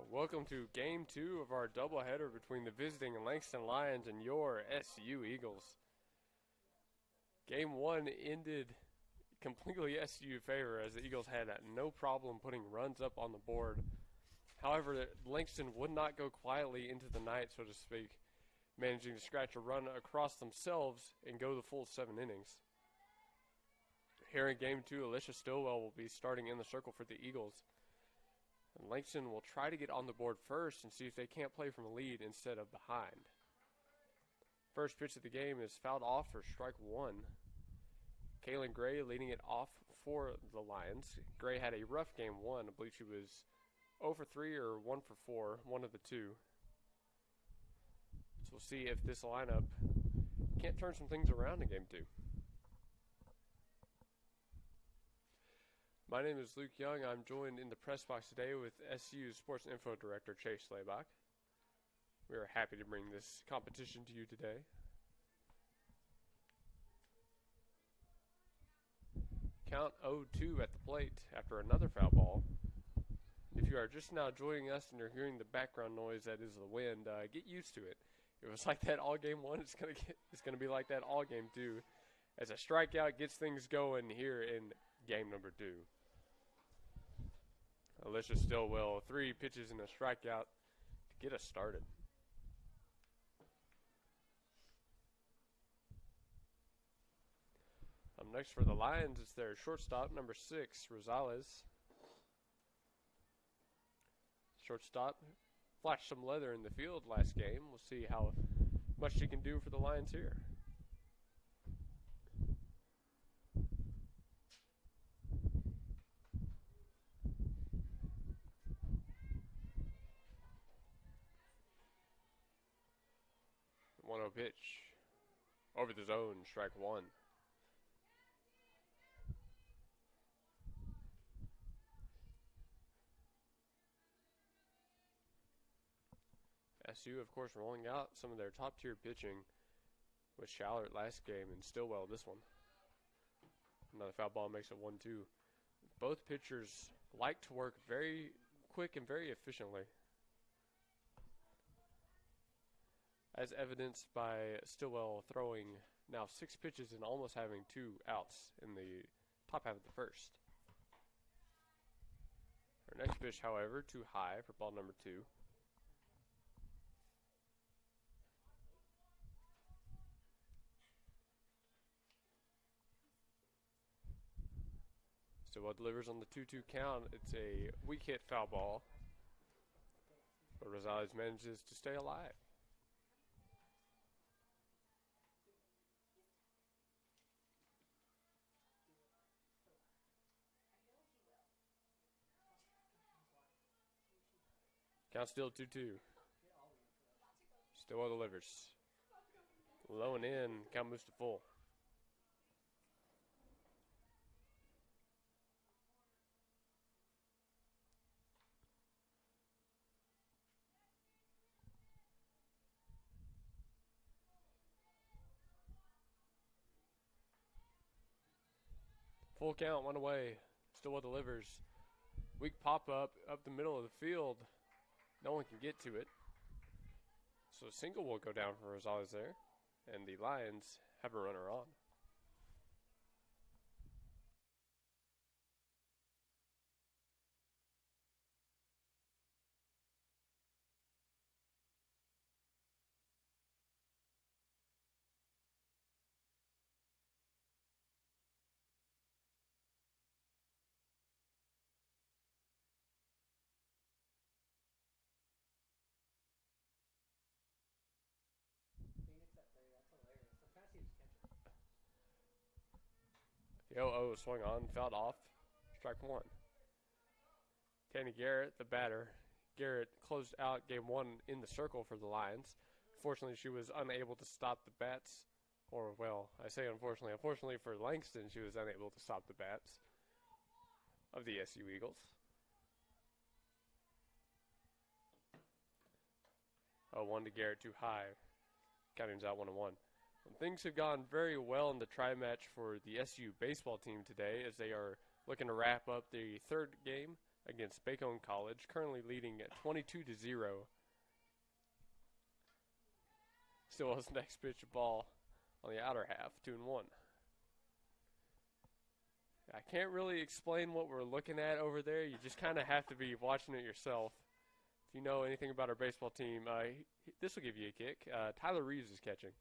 Welcome to Game 2 of our doubleheader between the visiting Langston Lions and your SU Eagles. Game 1 ended completely SU favor as the Eagles had no problem putting runs up on the board. However, Langston would not go quietly into the night, so to speak, managing to scratch a run across themselves and go the full 7 innings. Here in Game 2, Alicia Stillwell will be starting in the circle for the Eagles. And Langston will try to get on the board first and see if they can't play from a lead instead of behind. First pitch of the game is fouled off for strike 1. Kaylin Gray leading it off for the Lions. Gray had a rough game 1. I believe she was 0 for 3 or 1 for 4, one of the two. So we'll see if this lineup can't turn some things around in game 2. My name is Luke Young. I'm joined in the press box today with SU Sports Info Director Chase Slaybach. We are happy to bring this competition to you today. Count 0-2 at the plate after another foul ball. If you are just now joining us and you're hearing the background noise that is the wind, get used to it. It was like that all game 1. It's gonna be like that all game 2, as a strikeout gets things going here in game number 2. Alicia Stillwell, 3 pitches and a strikeout to get us started. Up next for the Lions is their shortstop, number 6, Rosales. Shortstop flashed some leather in the field last game. We'll see how much she can do for the Lions here. One-0 pitch over the zone, strike 1. SU, of course, rolling out some of their top-tier pitching with Shallert last game and Stillwell this one. Another foul ball makes it 1-2. Both pitchers like to work very quick and very efficiently, as evidenced by Stillwell throwing now 6 pitches and almost having 2 outs in the top half of the first. Her next pitch, however, too high for ball number 2. Stillwell delivers on the 2-2 count. It's a weak hit foul ball, but Rosales manages to stay alive. Count still 2-2. Stillwell delivers. Low and in, count moves to full. Full count, 1 away. Stillwell delivers. Weak pop-up up the middle of the field. No one can get to it. So a single will go down for Rosales there. And the Lions have a runner on. The 0-0 swung on, fouled off, strike 1. Tanny Garrett, the batter. Garrett closed out game 1 in the circle for the Lions. Fortunately, she was unable to stop the bats. Or, well, I say unfortunately. Unfortunately for Langston, she was unable to stop the bats of the SU Eagles. 0-1 to Garrett, too high. Counting's out 1-1. Things have gone very well in the tri-match for the SU baseball team today, as they are looking to wrap up the third game against Bacone College, currently leading at 22-0. Stillwell's next pitch ball on the outer half, 2-1. I can't really explain what we're looking at over there. You just kind of have to be watching it yourself. If you know anything about our baseball team, this will give you a kick. Tyler Reeves is catching.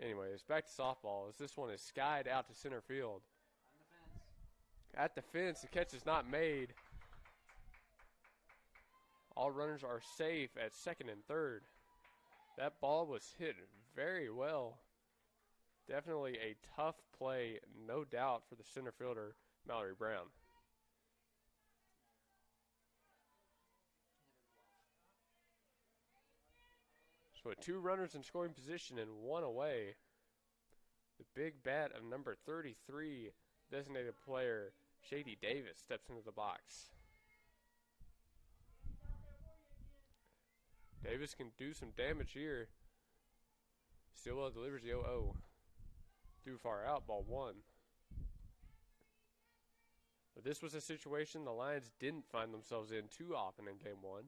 Anyways, back to softball as this one is skied out to center field. At the fence, the catch is not made. All runners are safe at second and third. That ball was hit very well. Definitely a tough play, no doubt, for the center fielder, Mallory Brown. So with 2 runners in scoring position and 1 away, the big bat of number 33, designated player Shady Davis, steps into the box. Davis can do some damage here. Stillwell delivers the 0-0. Too far out, ball 1. But this was a situation the Lions didn't find themselves in too often in game 1.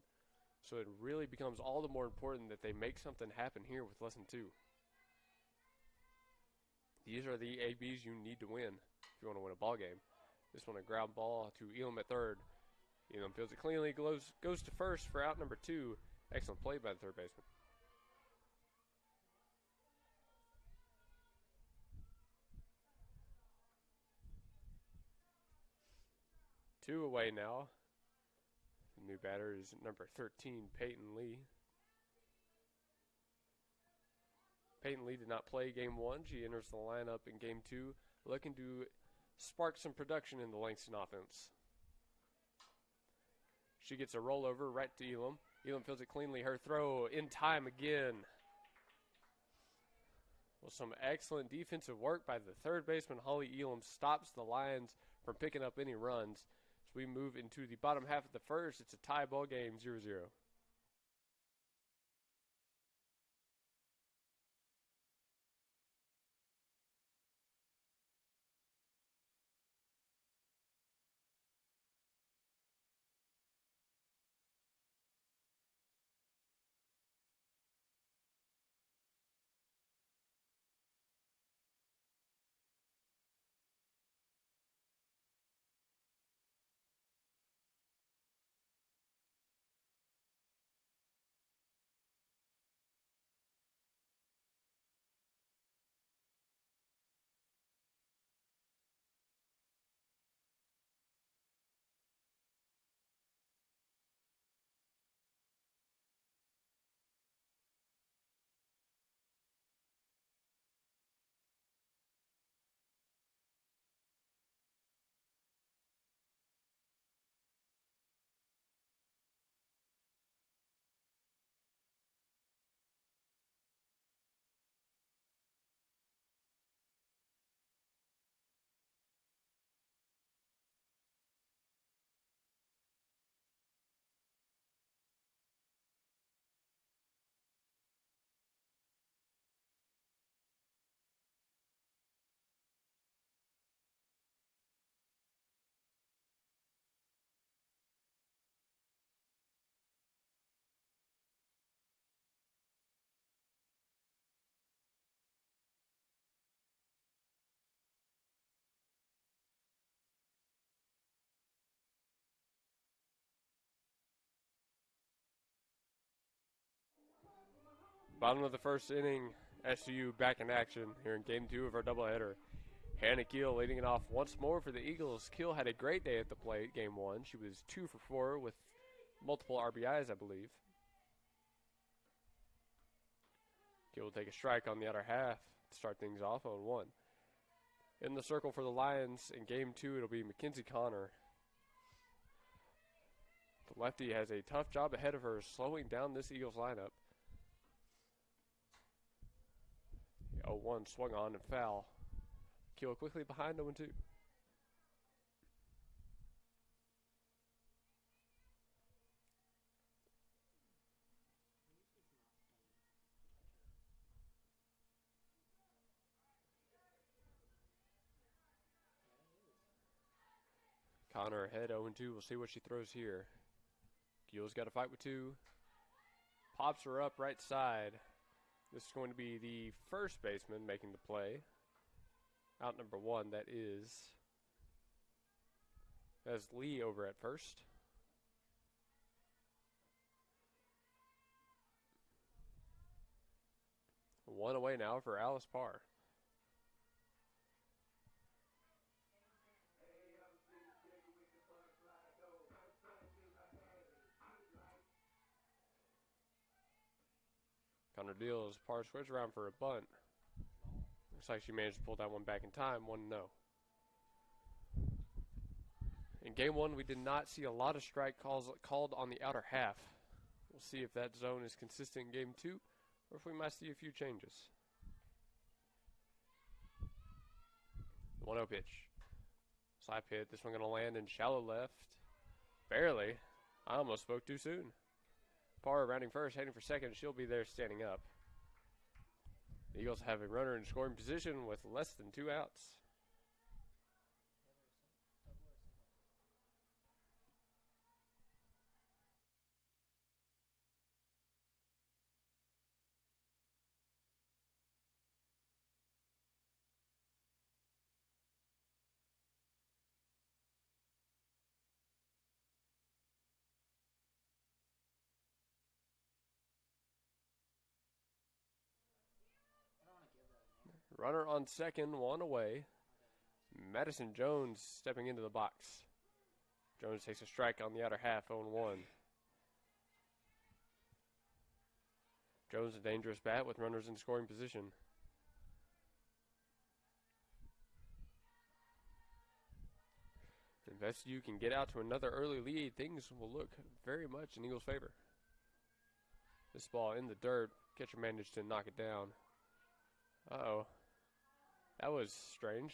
So it really becomes all the more important that they make something happen here with less than 2. These are the ABs you need to win if you want to win a ball game. This one a ground ball to Elam at third. Elam fields it cleanly, goes to first for out number 2. Excellent play by the third baseman. Two away now. The new batter is number 13, Peyton Lee. Peyton Lee did not play game 1. She enters the lineup in game 2, looking to spark some production in the Langston offense. She gets a rollover right to Elam. Elam fields it cleanly. Her throw in time again. Well, some excellent defensive work by the third baseman, Holly Elam, stops the Lions from picking up any runs. As we move into the bottom half of the first, it's a tie ball game, 0-0. Bottom of the first inning, SU back in action here in game 2 of our doubleheader. Hannah Keel leading it off once more for the Eagles. Keel had a great day at the plate, game 1. She was 2 for 4 with multiple RBIs, I believe. Keel will take a strike on the outer half to start things off 0-1. In the circle for the Lions in game 2, it'll be Mackenzie Connor. The lefty has a tough job ahead of her slowing down this Eagles lineup. 0-1 swung on and foul. Keel quickly behind 0-2. Connor ahead 0-2. We'll see what she throws here. Gill's got to fight with 2. Pops her up right side. This is going to be the first baseman making the play. Out number 1, that's Lee over at first. One away now for Alice Parr. Connor deals. Parr switch around for a bunt. Looks like she managed to pull that one back in time. 1-0. In game 1, we did not see a lot of strike calls called on the outer half. We'll see if that zone is consistent in game 2, or if we might see a few changes. The 1-0 pitch. Slap hit. This one going to land in shallow left. Barely. I almost spoke too soon. Parr rounding first, heading for second. She'll be there standing up. The Eagles have a runner in scoring position with less than 2 outs. Runner on second, 1 away. Madison Jones stepping into the box. Jones takes a strike on the outer half, 0-1. Jones a dangerous bat with runners in scoring position. If SU can get out to another early lead, things will look very much in Eagles' favor. This ball in the dirt. Catcher managed to knock it down. Uh-oh. That was strange.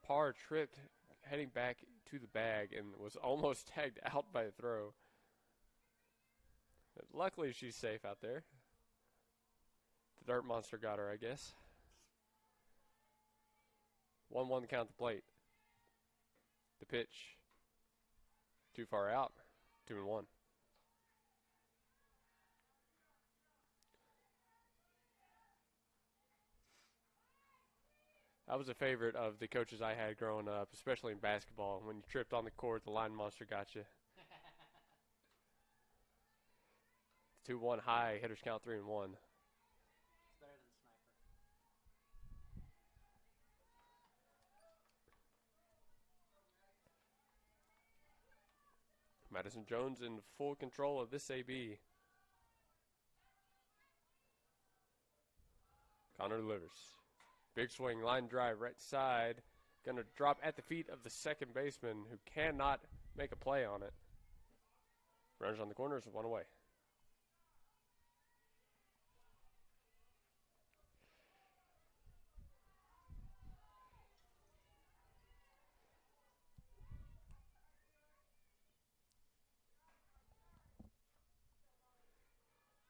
Parr tripped heading back to the bag and was almost tagged out by the throw. But luckily, she's safe out there. The dirt monster got her, I guess. 1-1 to count the plate. The pitch. Too far out. 2-1. I was a favorite of the coaches I had growing up, especially in basketball. When you tripped on the court, the line monster got you. 2-1 high, hitters count 3-1. It's better than Sniper. Madison Jones in full control of this AB. Connor delivers. Big swing, line drive, right side. Going to drop at the feet of the second baseman, who cannot make a play on it. Runners on the corners, 1 away.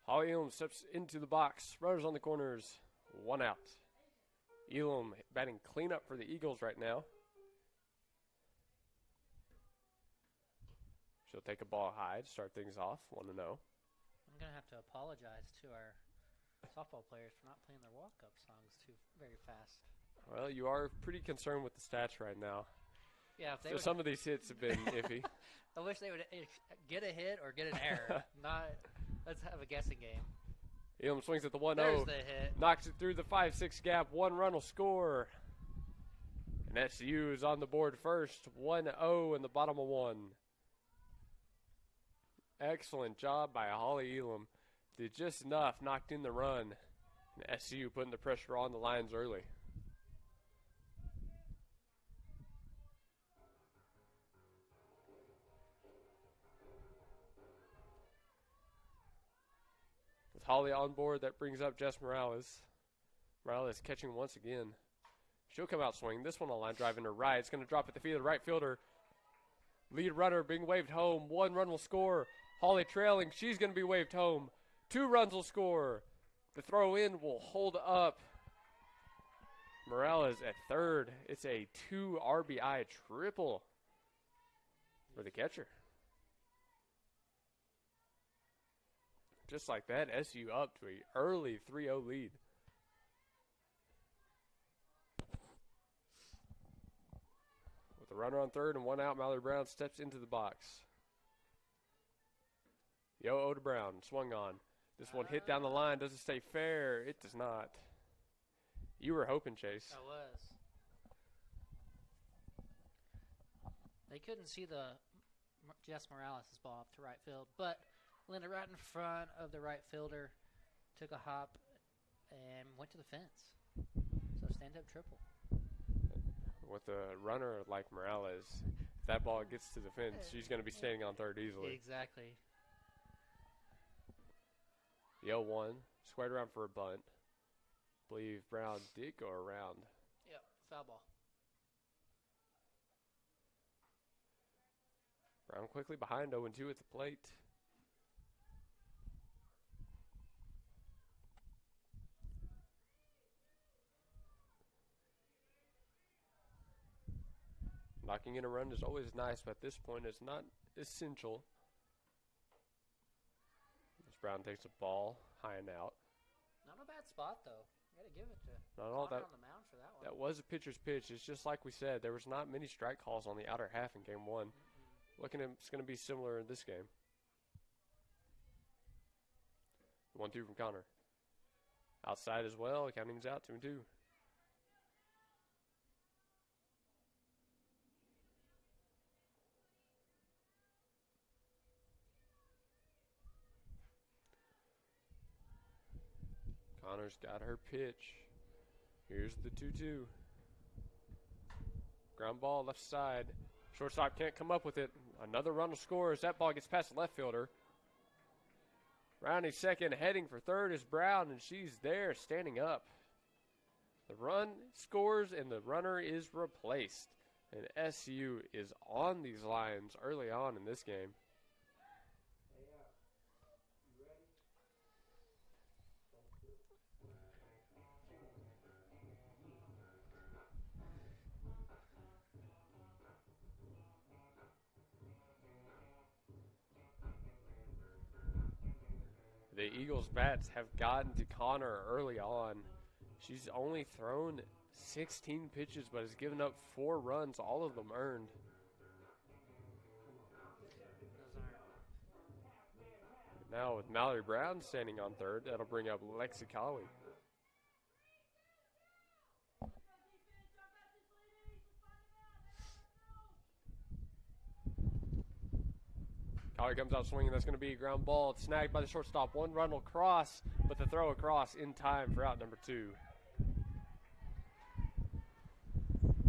Holly Elam steps into the box. Runners on the corners, 1 out. Elam batting cleanup for the Eagles right now. She'll take a ball high to start things off, 1-0. I'm going to have to apologize to our softball players for not playing their walk-up songs too very fast. Well, you are pretty concerned with the stats right now. Yeah, if they So would, some of these hits have been iffy. I wish they would get a hit or get an error. Let's have a guessing game. Elam swings at the 1-0. There's the hit. Knocks it through the 5-6 gap. 1 run will score. And SU is on the board first. 1-0 in the bottom of 1. Excellent job by Holly Elam. Did just enough, knocked in the run. And SU putting the pressure on the Lions early. With Holly on board, that brings up Jess Morales. Morales catching once again. She'll come out swinging. This one on line drive into right. It's going to drop at the feet of the right fielder. Lead runner being waved home. 1 run will score. Holly trailing. She's going to be waved home. 2 runs will score. The throw in will hold up. Morales at third. It's a 2 RBI triple for the catcher. Just like that, SU up to an early 3-0 lead. With a runner on third and one out, Mallory Brown steps into the box. Yo, to Brown, swung on. This one hit down the line. Does it stay fair? It does not. You were hoping, Chase. I was. They couldn't see the Jess Morales' ball up to right field, but landed right in front of the right fielder, took a hop, and went to the fence. So stand-up triple. With a runner like Morales, if that ball gets to the fence, she's going to be standing on third easily. Exactly. The 0-1, squared around for a bunt. Believe Brown did go around. Yep, foul ball. Brown quickly behind 0-2 at the plate. Knocking in a run is always nice, but at this point it's not essential. As Brown takes a ball high and out. Not a bad spot, though. You got to give it to Not all Connor that. on the mound for that one. That was a pitcher's pitch. It's just like we said. There was not many strike calls on the outer half in game one. Looking at it's going to be similar in this game. 1-2 from Connor. Outside as well. Counting's out 2-2. Connor's got her pitch. Here's the 2-2. Ground ball left side. Shortstop can't come up with it. Another run will score as that ball gets past the left fielder. Rounding second, heading for third is Brown, and she's there standing up. The run scores, and the runner is replaced. And SU is on these lines early on in this game. The Eagles' bats have gotten to Connor early on. She's only thrown 16 pitches, but has given up 4 runs, all of them earned. Now with Mallory Brown standing on third, that'll bring up Lexi Colley. Collier comes out swinging. That's going to be a ground ball. It's snagged by the shortstop. One run will cross, but the throw across in time for out number 2.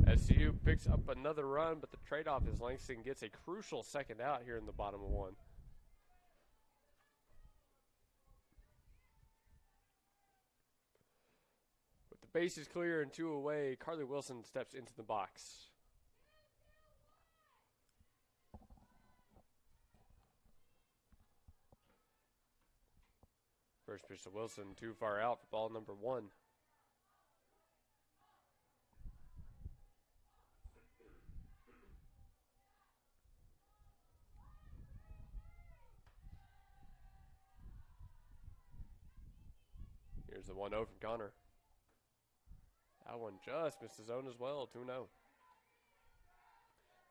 SU picks up another run, but the trade-off is Langston gets a crucial second out here in the bottom of 1. With the bases clear and 2 away, Carly Wilson steps into the box. First pitch to Wilson, too far out for ball number 1. Here's the 1-0 from Connor. That one just missed the zone as well, 2-0.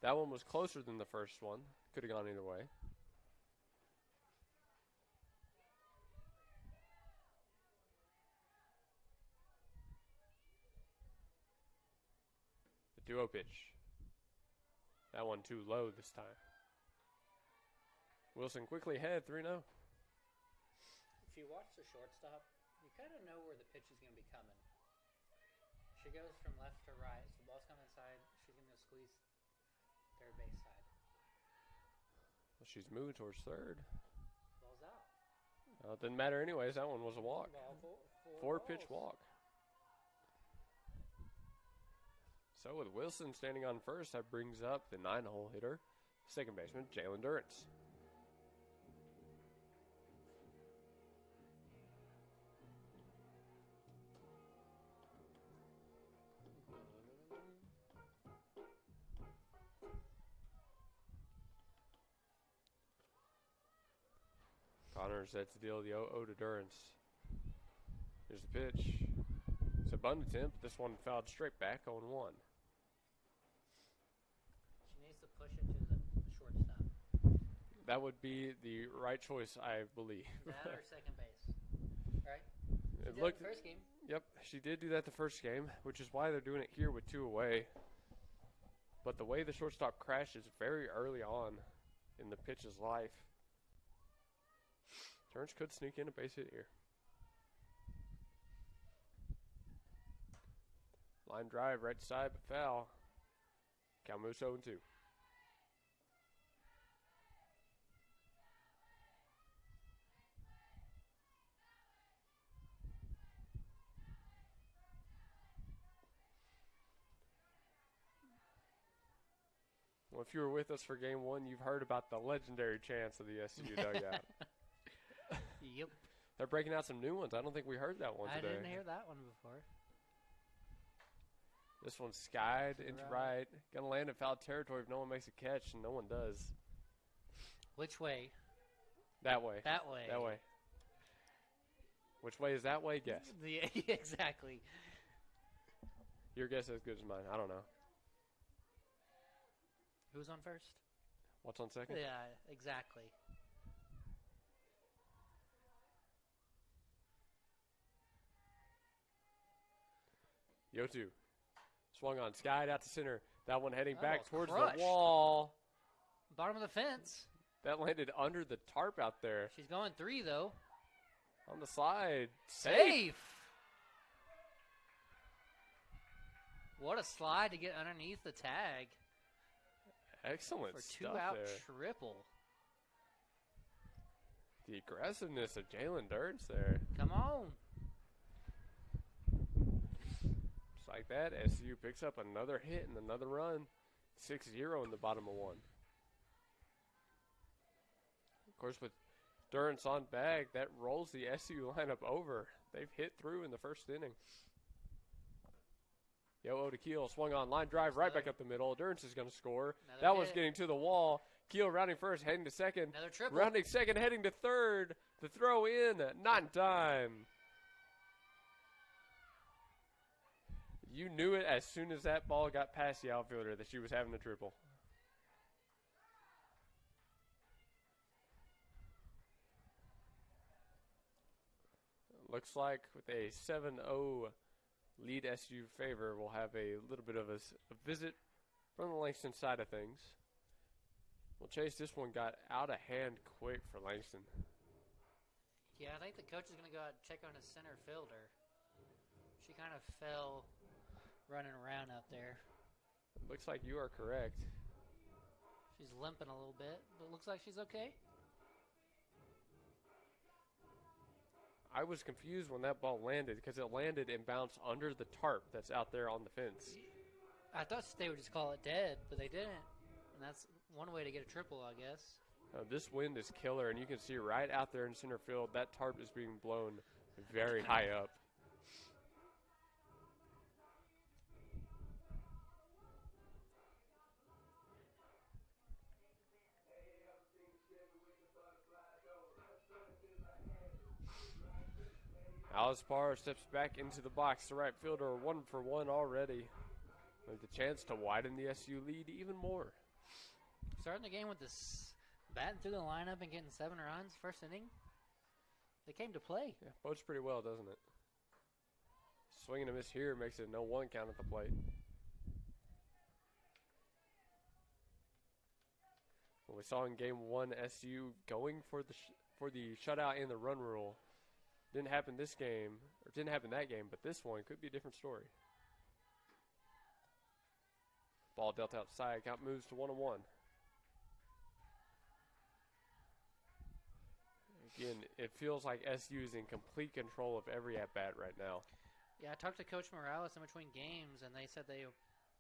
That one was closer than the first one. Could have gone either way. The 2-0 pitch. That one too low this time. Wilson quickly ahead, 3-0. If you watch the shortstop, you kind of know where the pitch is going to be coming. She goes from left to right, so the ball's coming inside. She's going to squeeze third base side. Well, she's moving towards third. Ball's out. Well, it didn't matter anyways. That one was a walk. Four Pitch balls. walk. So with Wilson standing on first, that brings up the 9-hole hitter, second baseman Jalen Durrance. Connors that's the deal. The 0-0 to Durance. Here's the pitch. It's a bunt attempt. This one fouled straight back on 1. She needs to push it to the shortstop. That would be the right choice, I believe. That or second base, right? She It did looked. the first game. Yep, she did do that the first game, which is why they're doing it here with 2 away. But the way the shortstop crashes very early on in the pitch's life, Turns could sneak in a base hit here. Line drive, right side, but foul. Count moves 0-2. Well, if you were with us for game 1, you've heard about the legendary chants of the SU dugout. Yep. They're breaking out some new ones. I don't think we heard that one today. I didn't hear that one before. This one's skied into right. Gonna land in foul territory if no one makes a catch, and no one does. Which way? That way. That way. That way. Which way is that way? Guess. Yeah, exactly. Your guess is as good as mine. I don't know. Who's on first? What's on second? Yeah, exactly. Yo-2. Swung on, skied out to center. That one heading Oh, back towards crushed. the wall. Bottom of the fence. That landed under the tarp out there. She's going 3, though. On the slide. Safe. What a slide to get underneath the tag. Excellent For stuff 2-out there. triple. The aggressiveness of Jalen Durance there. Come on. Just like that, SU picks up another hit and another run. 6-0 in the bottom of 1. Of course, with Durance on bag, that rolls the SU lineup over. They've hit through in the first inning. Yo-0 to Keel, swung on, line drive right back up the middle. Durance is going to score. Another That was hit. getting to the wall. Keel rounding first, heading to second. Another triple. Rounding second, heading to third. The throw in, not in time. You knew it as soon as that ball got past the outfielder that she was having a triple. Looks like with a 7-0 lead SU favor, we'll have a little bit of a visit from the Langston side of things. Well, Chase, this one got out of hand quick for Langston. Yeah, I think the coach is going to go out and check on his center fielder. She kind of fell running around out there. Looks like you are correct. She's limping a little bit, but it looks like she's okay. I was confused when that ball landed because it landed and bounced under the tarp that's out there on the fence. I thought they would just call it dead, but they didn't. And that's one way to get a triple, I guess. This wind is killer, and you can see right out there in center field, that tarp is being blown very high up. Alice Parr steps back into the box. The right fielder 1 for 1 already. With the chance to widen the SU lead even more. Starting the game with this batting through the lineup and getting 7 runs first inning. They came to play. Yeah, bodes pretty well, doesn't it? Swinging a miss here makes it a 0-1 count at the plate. Well, we saw in game 1 SU going for the shutout and the run rule. Didn't happen this game, or didn't happen that game, but this one could be a different story. Ball dealt outside, count moves to 1-1. Again, it feels like SU is in complete control of every at-bat right now. Yeah, I talked to Coach Morales in between games, and they said they were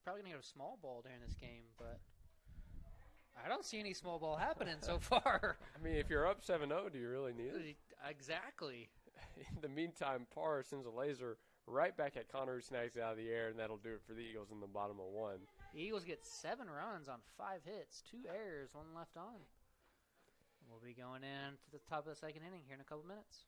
probably going to get a small ball during this game, but I don't see any small ball happening so far. I mean, if you're up 7-0, do you really need it? Exactly. In the meantime, Parr sends a laser right back at Connor, who snags it out of the air, and that'll do it for the Eagles in the bottom of 1. The Eagles get 7 runs on 5 hits, 2 errors, 1 left on. We'll be going in to the top of the second inning here in a couple minutes.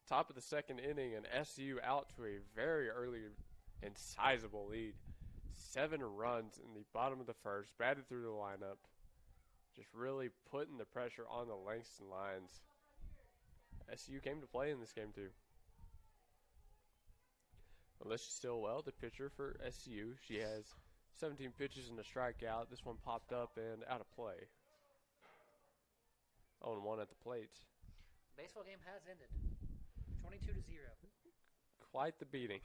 Top of the second inning, and SU out to a very early and sizable lead. 7 runs in the bottom of the first, batted through the lineup. Just really putting the pressure on the Langston Lions. SU came to play in this game too. Alicia Stillwell, the pitcher for SU. She has 17 pitches and a strikeout. This one popped up and out of play. 0-1 at the plate. Baseball game has ended. 22-0. Quite the beating.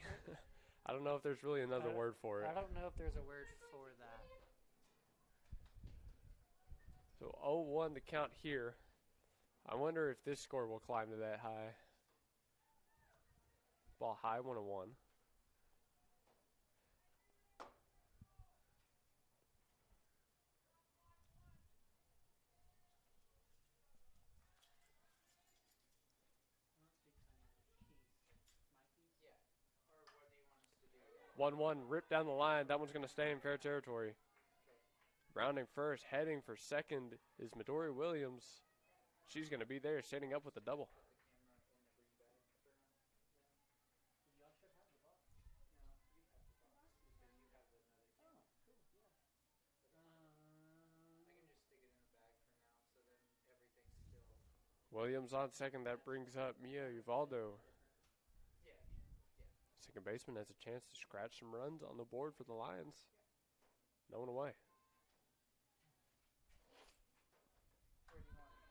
I don't know if there's really another word for it. I don't know if there's a word for that. So 0-1 the count here. I wonder if this score will climb to that high. Ball high, 1-1. Yeah. 1-1 ripped down the line. That one's going to stay in fair territory. Rounding first, heading for second is Midori Williams. She's going to be there, setting up with a double. Williams on second. That brings up Mia Uvaldo. Second baseman has a chance to scratch some runs on the board for the Lions. No one away.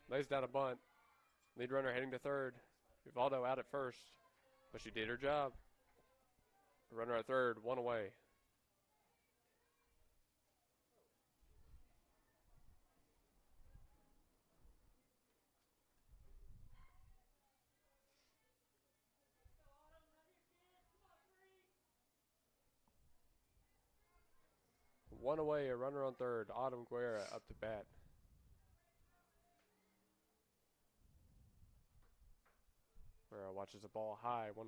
Lays down a bunt. Lead runner heading to third. Uvaldo out at first, but she did her job. Runner at third, 1 away. One away, a runner on third. Autumn Guerra up to bat. Guerra watches the ball high, 1-0.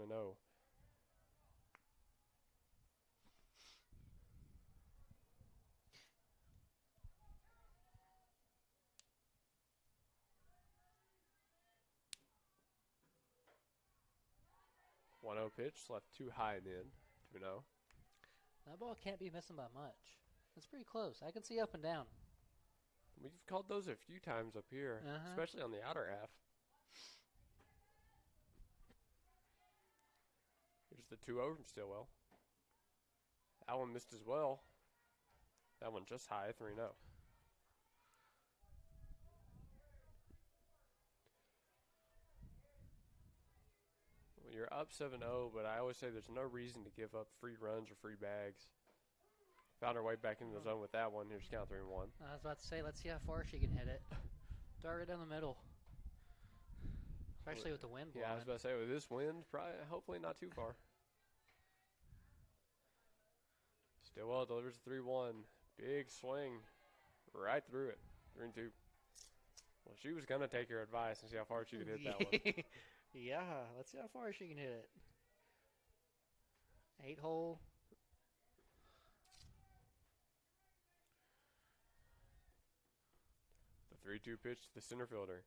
One 0 pitch, left too high and in. 2-0. That ball can't be missing by much. It's pretty close. I can see up and down. We've called those a few times up here, especially on the outer half. Here's the 2-0 from Stillwell. That one missed as well. That one just high, 3-0. Well, you're up 7-0, but I always say there's no reason to give up free runs or free bags. Found her way back into the zone with that one. Here's count 3-1. I was about to say, let's see how far she can hit it. Dart right down the middle. Especially with the wind blowing. Yeah, I was about to say, with this wind, probably, hopefully not too far. Stillwell delivers 3-1. Big swing right through it. 3-2. Well, she was going to take her advice and see how far she could hit that one. Yeah, let's see how far she can hit it. 8-hole. The 3-2 pitch to the center fielder.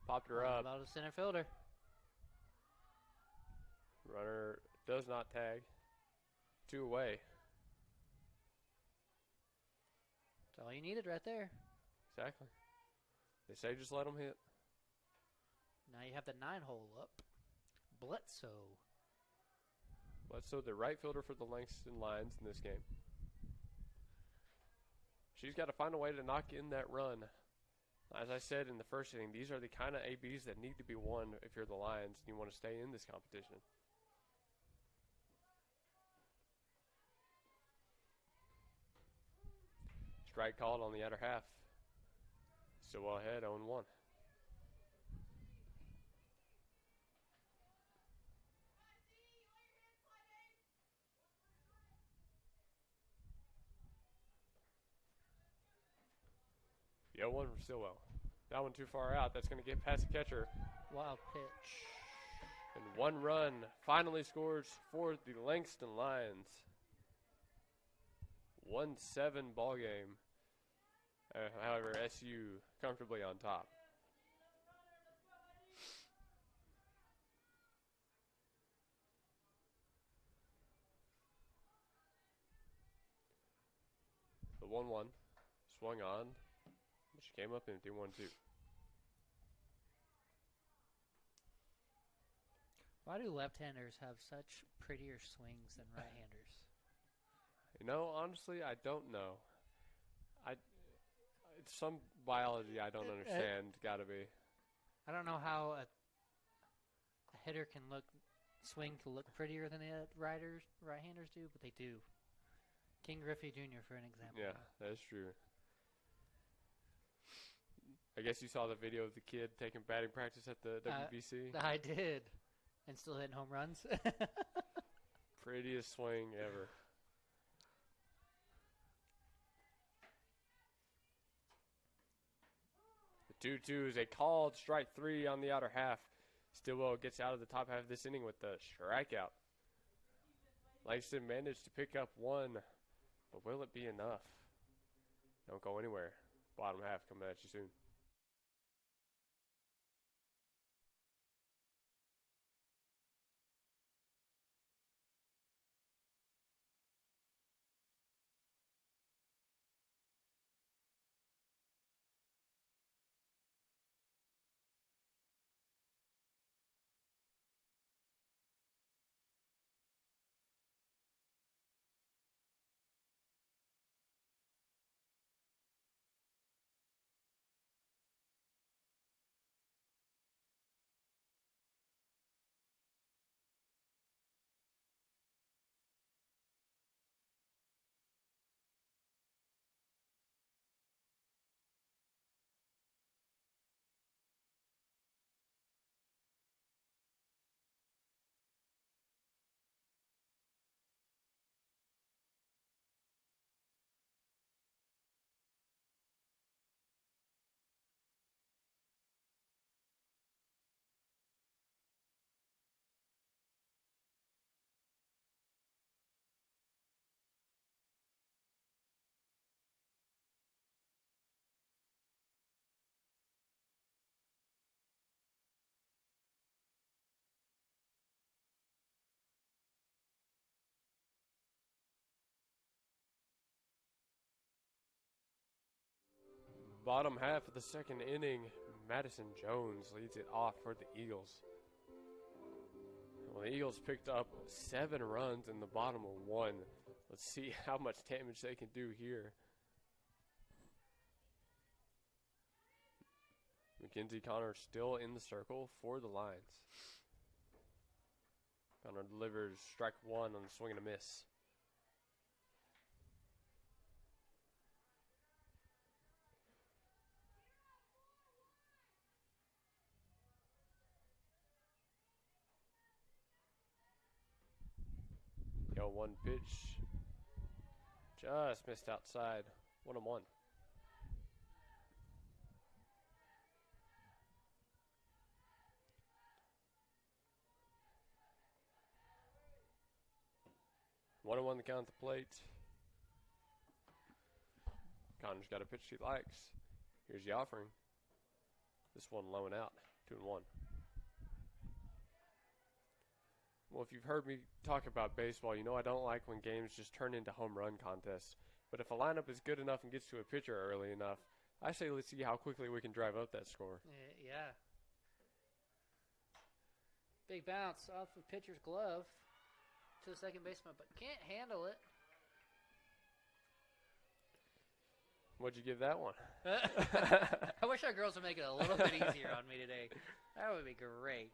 Popped her What up. about a center fielder? Runner does not tag. 2 away. That's all you needed right there. Exactly. They say just let them hit. Now you have the 9-hole up. Bledsoe. Bledsoe, the right fielder for the Langston Lions in this game. She's got to find a way to knock in that run. As I said in the first inning, these are the kind of ABs that need to be won if you're the Lions and you want to stay in this competition. Strike called on the outer half. Still well ahead, 0-1. The 0-1 from Stillwell. That one too far out. That's going to get past the catcher. Wild pitch. And 1 run finally scores for the Langston Lions. 1-7 ball game. However, SU comfortably on top. The 1-1 swung on. She came up empty, 1-2. Why do left-handers have such prettier swings than right-handers? You know, honestly, I don't know. It's some biology I don't understand. Gotta be. I don't know how a hitter can swing to look prettier than the right-handers do, but they do. King Griffey Jr. for an example. Yeah, that's true. I guess you saw the video of the kid taking batting practice at the WBC. I did, and still hitting home runs. Prettiest swing ever. The 2-2 is a called strike 3 on the outer half. Stillwell gets out of the top half of this inning with the strikeout. Langston managed to pick up 1, but will it be enough? Don't go anywhere. Bottom half coming at you soon. Bottom half of the second inning, Madison Jones leads it off for the Eagles. Well, the Eagles picked up 7 runs in the bottom of 1. Let's see how much damage they can do here. Mackenzie Connor still in the circle for the Lions. Connor delivers strike 1 on a swing and a miss. Go 1 pitch. Just missed outside. 1-1. One the count at the plate. Connor's got a pitch he likes. Here's the offering. This one low and out. 2-1. Well, if you've heard me talk about baseball, you know I don't like when games just turn into home run contests. But if a lineup is good enough and gets to a pitcher early enough, I say let's see how quickly we can drive up that score. Yeah. Big bounce off the pitcher's glove to the second baseman, but can't handle it. What'd you give that one? I wish our girls would make it a little bit easier on me today. That would be great.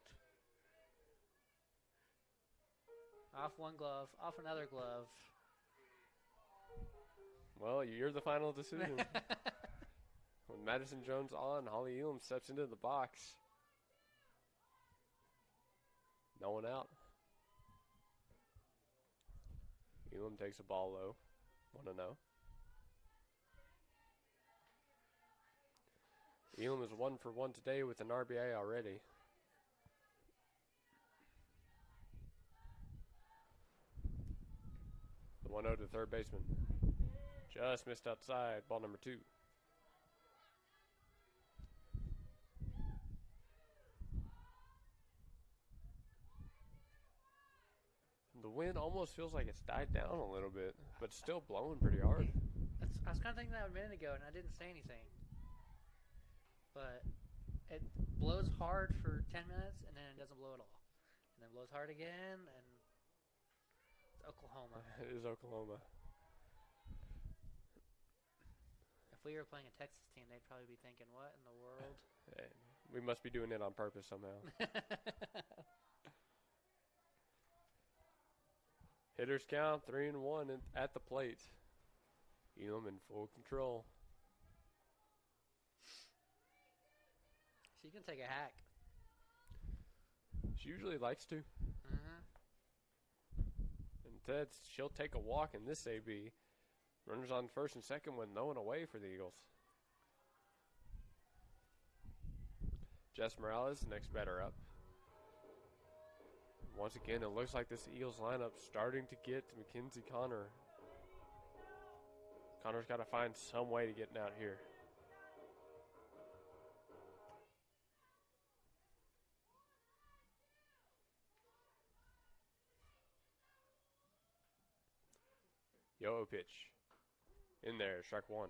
Off one glove, off another glove. Well, you're the final decision. With Madison Jones on, Holly Elam steps into the box. No one out. Elam takes a ball low. 1-0. Elam is 1 for 1 today with an RBI already. The 1-0 to third baseman. Just missed outside. Ball number 2. The wind almost feels like it's died down a little bit, but it's still blowing pretty hard. I was kind of thinking that a minute ago, and I didn't say anything. But it blows hard for 10 minutes, and then it doesn't blow at all. And then blows hard again, and it's Oklahoma. It is Oklahoma. If we were playing a Texas team, they'd probably be thinking, what in the world? Hey, we must be doing it on purpose somehow. Hitters count 3-1 at the plate. Elam in full control. She can take a hack. She usually likes to. Instead, she'll take a walk in this AB. Runners on first and second with no one away for the Eagles. Jess Morales, next batter up. Once again, it looks like this Eagles lineup starting to get to Mackenzie Connor. Connor's got to find some way to get out here. Yo pitch. In there, strike 1.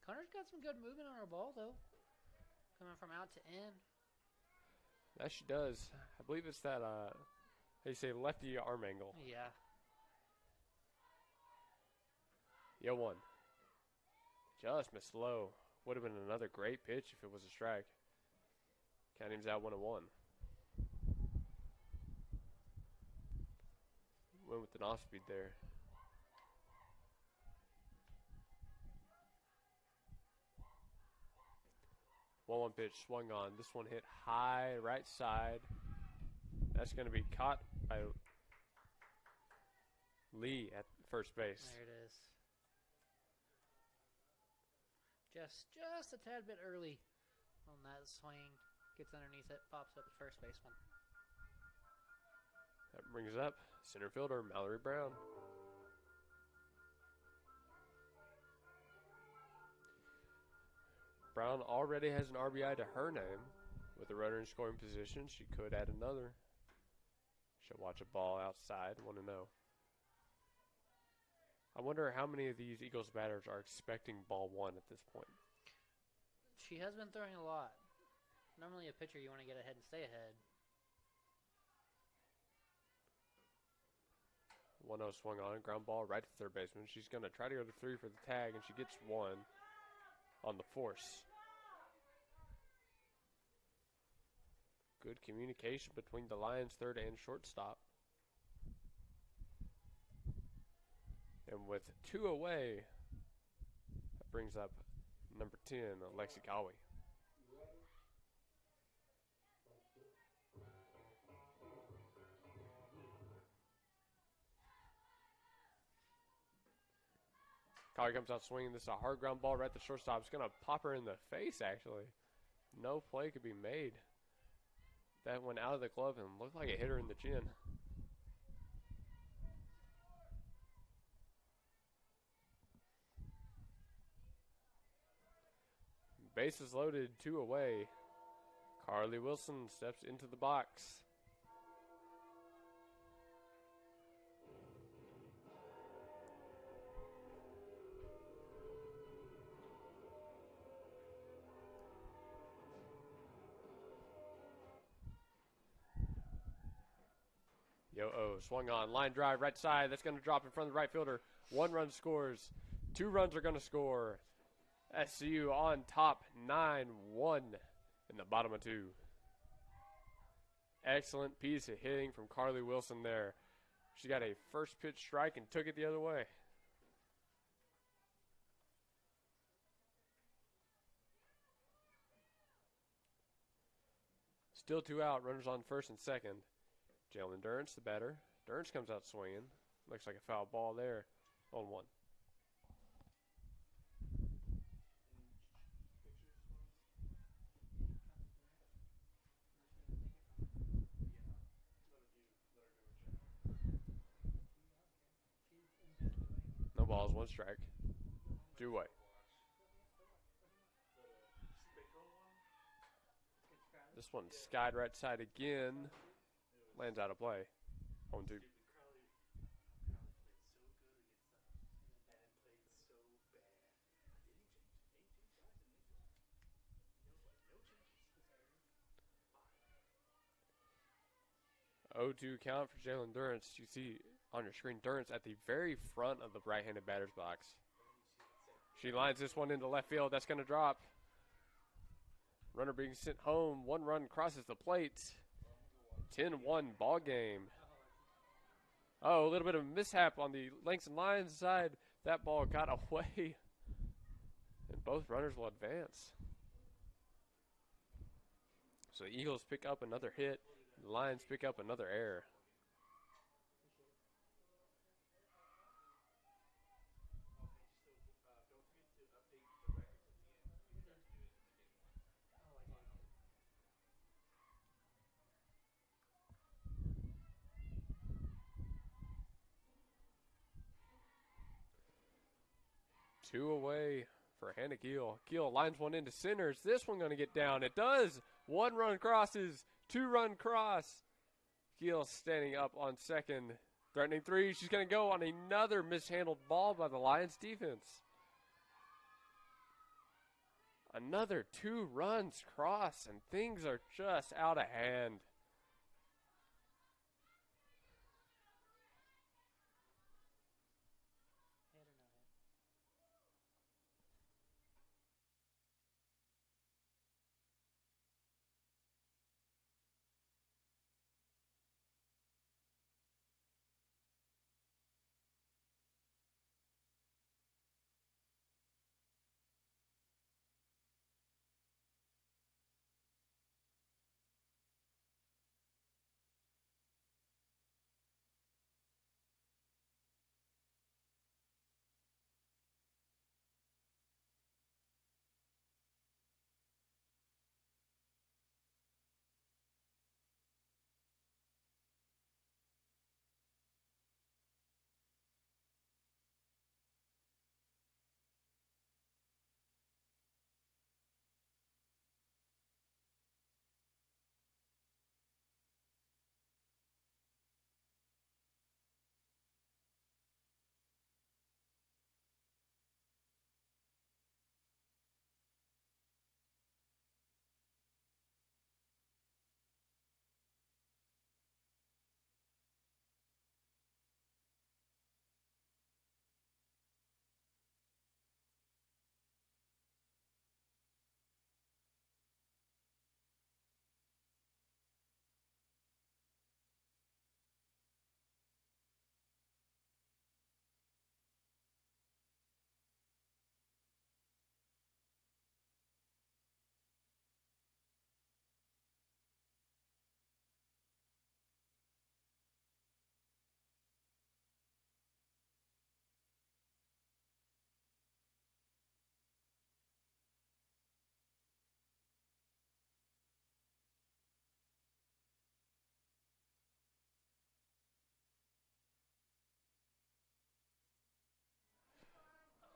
Connor's got some good movement on her ball, though. Coming from out to in. That she does. I believe it's that, they say lefty arm angle. Yeah. Yo 1. Just missed low. Would have been another great pitch if it was a strike. Counting's out 1-1. Went with an off speed there. 1-1 pitch, swung on. This one hit high, right side. That's going to be caught by Lee at first base. There it is. Just a tad bit early on that swing. Gets underneath it, pops up at first baseman. That brings up center fielder Mallory Brown. Brown already has an RBI to her name. With a runner in scoring position, she could add another. She'll watch a ball outside, 1-0. I wonder how many of these Eagles batters are expecting ball 1 at this point. She has been throwing a lot. Normally a pitcher, you want to get ahead and stay ahead. 1-0 swung on, ground ball right to third baseman. She's going to try to go to 3 for the tag, and she gets 1 on the force. Good communication between the Lions' third and shortstop. And with 2 away, that brings up number 10, Alexi Cowie. Cowie comes out swinging. This is a hard ground ball right to shortstop. It's going to pop her in the face, actually. No play could be made. That went out of the glove and looked like it hit her in the chin. bases loaded, 2 away. Carly Wilson steps into the box. Yo-oh, swung on, line drive, right side. That's going to drop in front of the right fielder. 1 run scores. 2 runs are going to score. SU on top, 9-1 in the bottom of 2. Excellent piece of hitting from Carly Wilson there. She got a first pitch strike and took it the other way. Still 2 out, runners on first and second. Jalen Durrance, the batter. Durrance comes out swinging. Looks like a foul ball there. 0-1. No balls, 1 strike. 2 away. This one skied right side again. Lands out of play. 0-2. Oh, 2 count for Jalen Durrance. You see on your screen Durrance at the very front of the right-handed batter's box. She lines this one into left field. That's going to drop. Runner being sent home. 1 run crosses the plate. 10-1 ball game. Oh, a little bit of a mishap on the Langston Lions side. That ball got away. And both runners will advance. So the Eagles pick up another hit. The Lions pick up another error. Two away for Hannah Gill. Gill lines one into center. Is this one going to get down? It does. 1 run crosses. 2 run cross. Gill standing up on second. Threatening 3. She's going to go on another mishandled ball by the Lions defense. Another 2 runs cross, and things are just out of hand.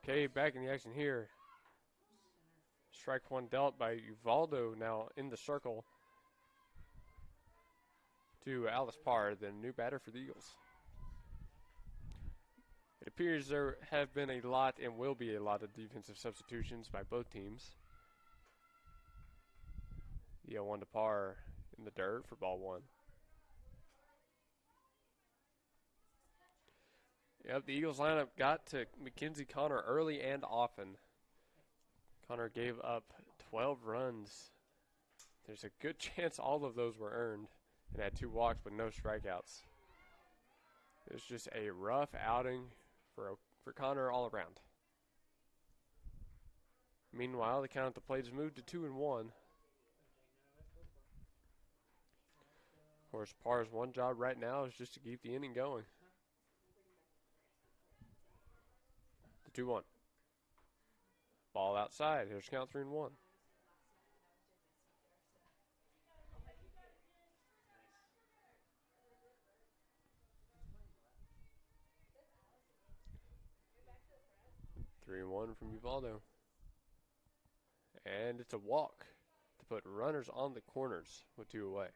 Okay, back in the action here. Strike one dealt by Uvaldo now in the circle to Alice Parr, the new batter for the Eagles. It appears there have been a lot and will be a lot of defensive substitutions by both teams. The 0-1 to Parr in the dirt for ball one. Yep, the Eagles lineup got to Mackenzie Connor early and often. Connor gave up 12 runs. There's a good chance all of those were earned and had 2 walks but no strikeouts. It was just a rough outing for Connor all around. Meanwhile, the count at the plate has moved to 2-1. Of course, Parr's one job right now is just to keep the inning going. The 2-1. Ball outside. Here's count 3-1. Three and one from Uvaldo. And it's a walk to put runners on the corners with 2 away.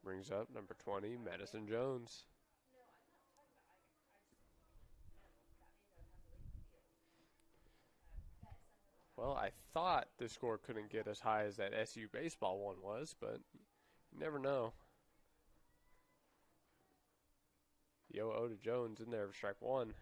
Brings up number 20, Madison Jones. Well, I thought the score couldn't get as high as that SU baseball one was, but you never know. The 0-0 to Jones in there for strike one.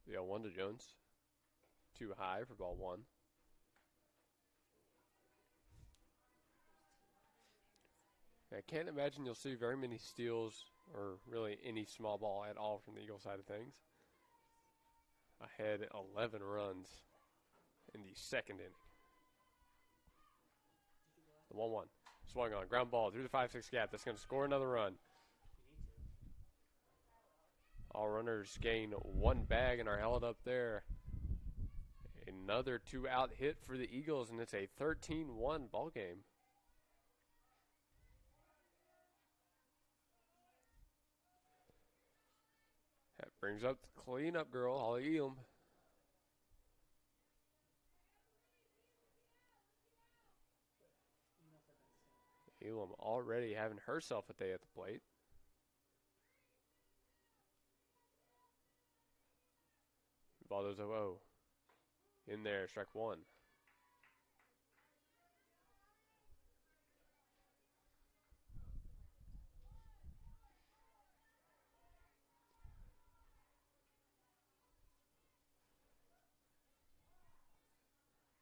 The 0-1 to Jones. Too high for ball one. I can't imagine you'll see very many steals or really any small ball at all from the Eagle side of things. Ahead 11 runs in the second inning. The 1-1. Swung on. Ground ball through the 5-6 gap. That's going to score another run. All runners gain 1 bag and are held up there. Another 2-out hit for the Eagles, and it's a 13-1 ball game. That brings up the cleanup girl, Holly Elam. Elam already having herself a day at the plate. Uvaldo's 0-0. In there, strike one.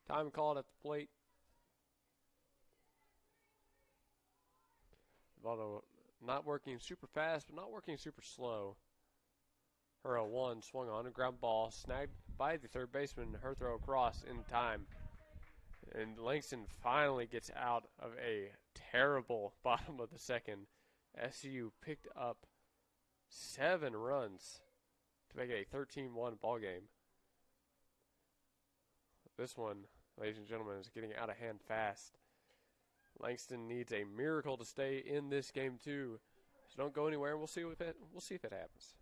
Time called at the plate. Uvaldo not working super fast, but not working super slow. Her 0-1 swung on a ground ball, snagged by the third baseman. Her throw across in time. And Langston finally gets out of a terrible bottom of the second. SU picked up 7 runs to make it a 13-1 ball game. This one, ladies and gentlemen, is getting out of hand fast. Langston needs a miracle to stay in this game too. So don't go anywhere, and we'll see if it happens.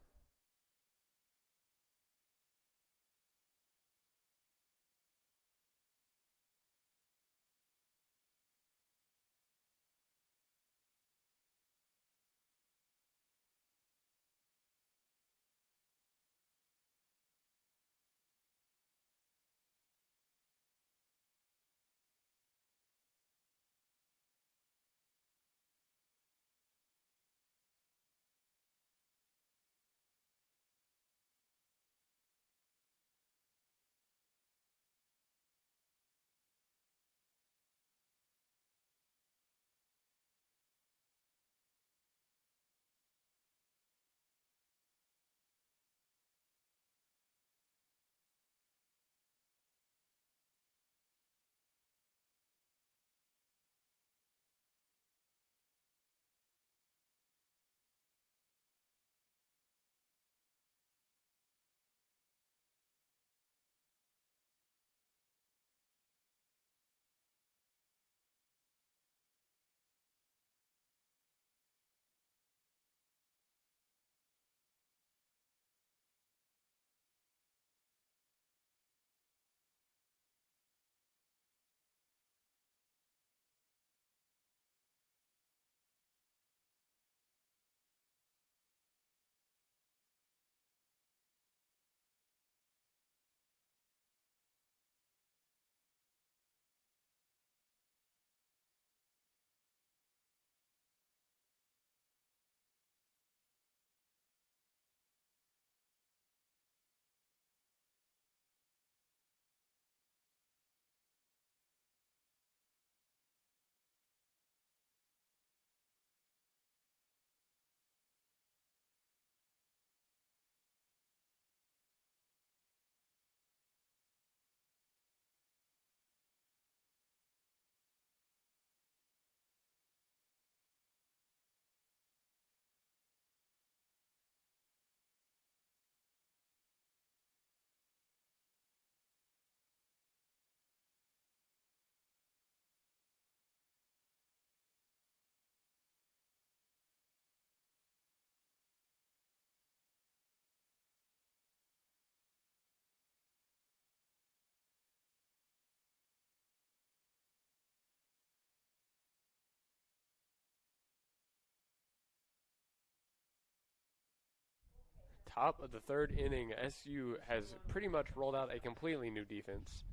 top of the third inning, SU has pretty much rolled out a completely new defense.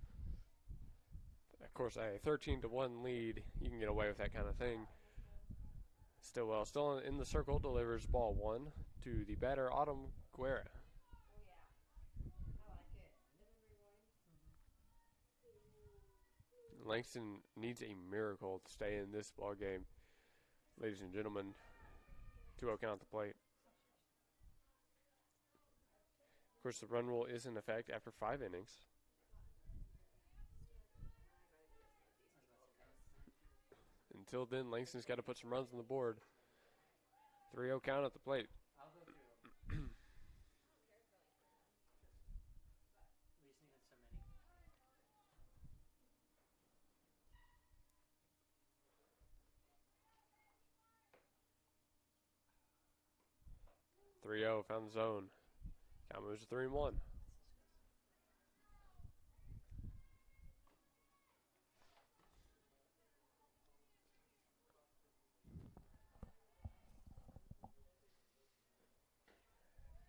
Of course, a 13-1 lead, you can get away with that kind of thing. Stillwell still in the circle, delivers ball 1 to the batter, Autumn Guerra. Langston needs a miracle to stay in this ball game. Ladies and gentlemen, 2-0 count at the plate. Of course, the run rule is in effect after 5 innings. Until then, Langston's got to put some runs on the board. 3-0 count at the plate. I'll go through them. We just needed so many. 3-0, found the zone. Count moves to 3-1.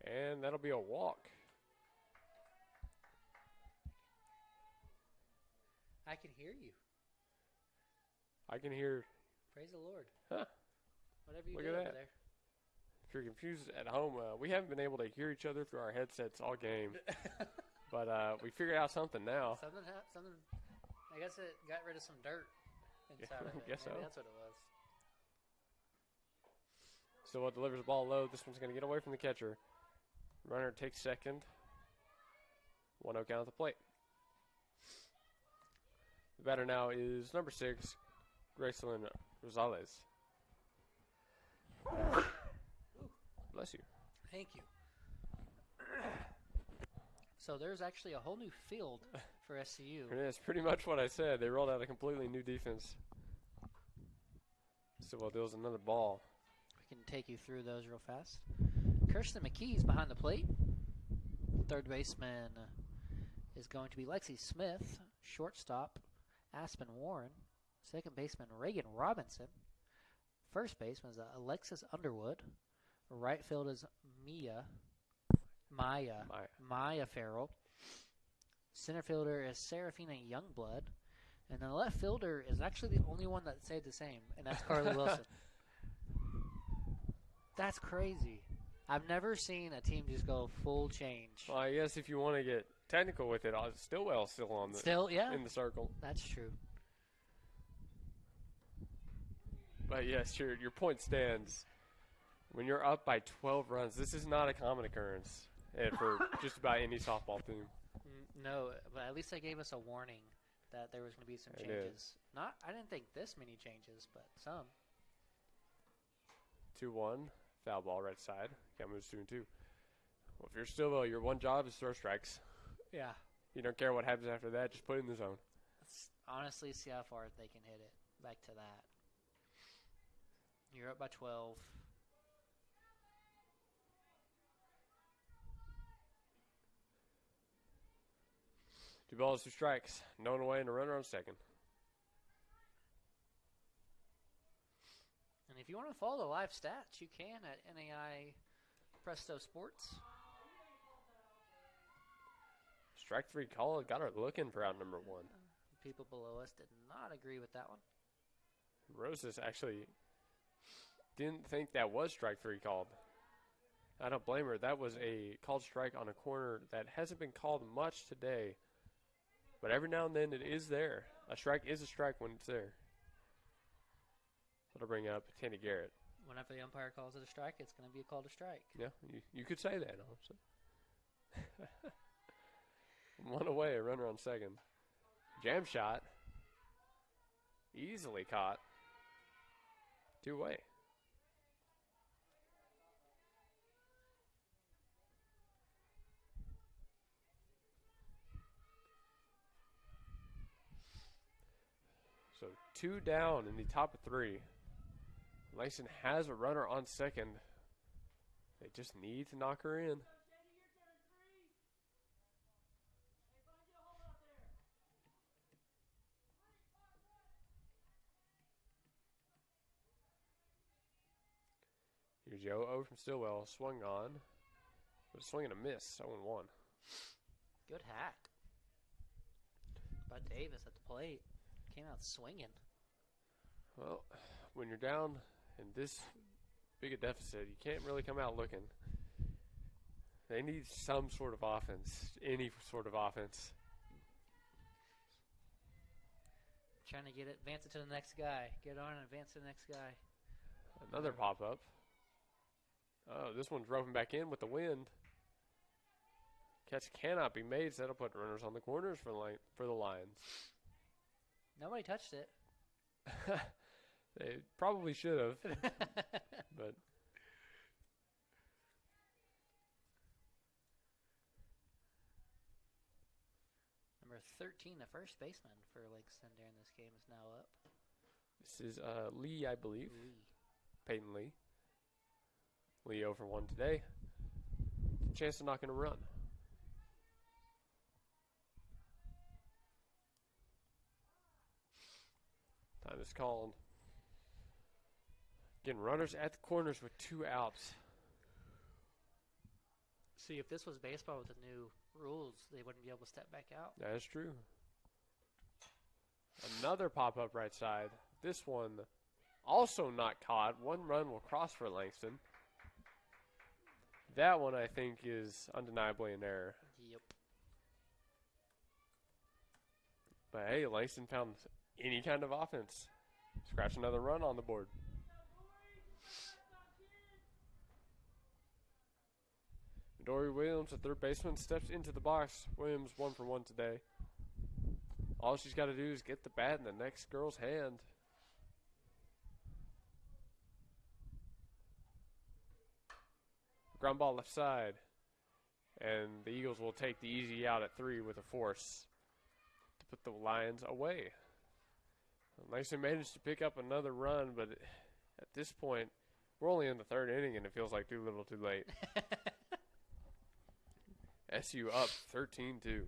And that'll be a walk. I can hear you. I can hear. Praise the Lord. Huh. Whatever you Look do at over that. there. If you're confused at home, we haven't been able to hear each other through our headsets all game. But we figured out something now. Something. I guess it got rid of some dirt inside of it. Guess Maybe so. that's what it was. Stillwell delivers the ball low. This one's going to get away from the catcher. Runner takes second. 1-0 count at the plate. The batter now is number 6, Gracelyn Rosales. Bless you. Thank you. So there's actually a whole new field for SCU. That's pretty much what I said. They rolled out a completely new defense. Stillwell deals another ball. We can take you through those real fast. Kirsten McKee's behind the plate. Third baseman is going to be Lexi Smith. Shortstop, Aspen Warren. Second baseman, Reagan Robinson. First baseman is Alexis Underwood. Right field is Maya Farrell. Center fielder is Serafina Youngblood. And then the left fielder is actually the only one that stayed the same, and that's Carly Wilson. That's crazy. I've never seen a team just go full change. Well, I guess if you want to get technical with it, Stillwell's still on the in the circle. That's true. But yes, your point stands. When you're up by 12 runs, this is not a common occurrence for just about any softball team. No, but at least they gave us a warning that there was going to be some They changes. I didn't think this many changes, but some. 2-1, foul ball right side. Count moves 2-2. Well, if you're Stillwell, your one job is throw strikes. Yeah. You don't care what happens after that. Just put it in the zone. Let's honestly see how far they can hit it. Back to that. You're up by 12. Two balls, 2 strikes. No one away and a runner on second. And if you want to follow the live stats, you can at NAI Presto Sports. Strike 3 call got her looking for out number 1. People below us did not agree with that one. Rosas actually didn't think that was strike 3 called. I don't blame her. That was a called strike on a corner that hasn't been called much today. But every now and then it is there. A strike is a strike when it's there. That'll bring up Tandy Garrett. Whenever the umpire calls it a strike, it's going to be a call to strike. Yeah, you could say that, honestly. 1 away, a runner on second. Jam shot. Easily caught. 2 away. So 2 down in the top of 3. Langston has a runner on second. They just need to knock her in. Here's the 0-0 from Stillwell. Swung on. But a swing and a miss, 0-1. Good hack by Davis at the plate. Came out swinging. Well, when you're down in this big a deficit, you can't really come out looking. They need some sort of offense, any sort of offense. Trying to get it, advance it to the next guy. Get on and advance to the next guy. Another pop-up. Oh, this one's roping back in with the wind. Catch cannot be made, so that'll put runners on the corners for the Lions. Nobody touched it. They probably should have, but Number 13, the first baseman for Langston during this game, is now up. this is Lee, I believe. Lee. Peyton Lee. Lee over 1 today. Chance to knock in a run. Time is called. Getting runners at the corners with 2 outs. See, if this was baseball with the new rules, they wouldn't be able to step back out. That is true. Another pop-up right side. This one also not caught. 1 run will cross for Langston. That one, I think, is undeniably an error. Yep. But hey, Langston found any kind of offense. Scratch another run on the board. Midori Williams, the third baseman, steps into the box. Williams 1 for 1 today. All she's got to do is get the bat in the next girl's hand. Ground ball left side. And the Eagles will take the easy out at 3 with a force to put the Lions away. Langston managed to pick up another run, but at this point, we're only in the 3rd inning, and it feels like too little too late. SU up 13-2.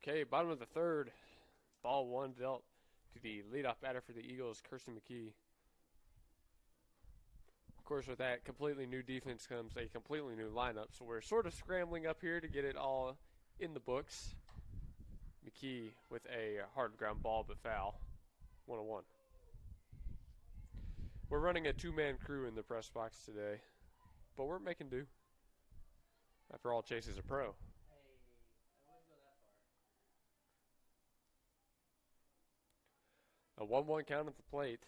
Okay, bottom of the 3rd. Ball 1 dealt to the leadoff batter for the Eagles, Kirsten McKee. Of course, with that completely new defense comes a completely new lineup, so we're sort of scrambling up here to get it all in the books. McKee with a hard ground ball but foul. 1-1. We're running a 2-man crew in the press box today, but we're making do. After all, Chase is a pro. A 1-1 count at the plate.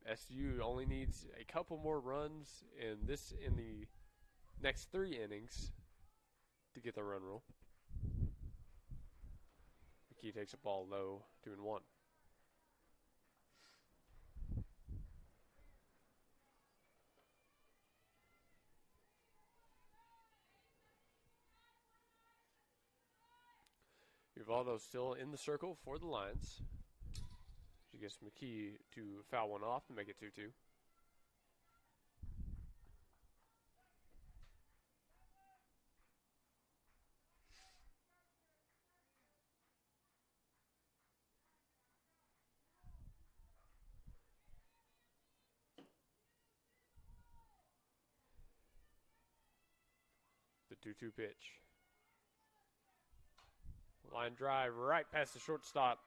SU only needs a couple more runs in the next 3 innings to get the run rule. McKee takes a ball low, 2-1. Uvaldo still in the circle for the Lions. She gets McKee to foul one off to make it 2-2. The 2-2 pitch. Line drive right past the shortstop.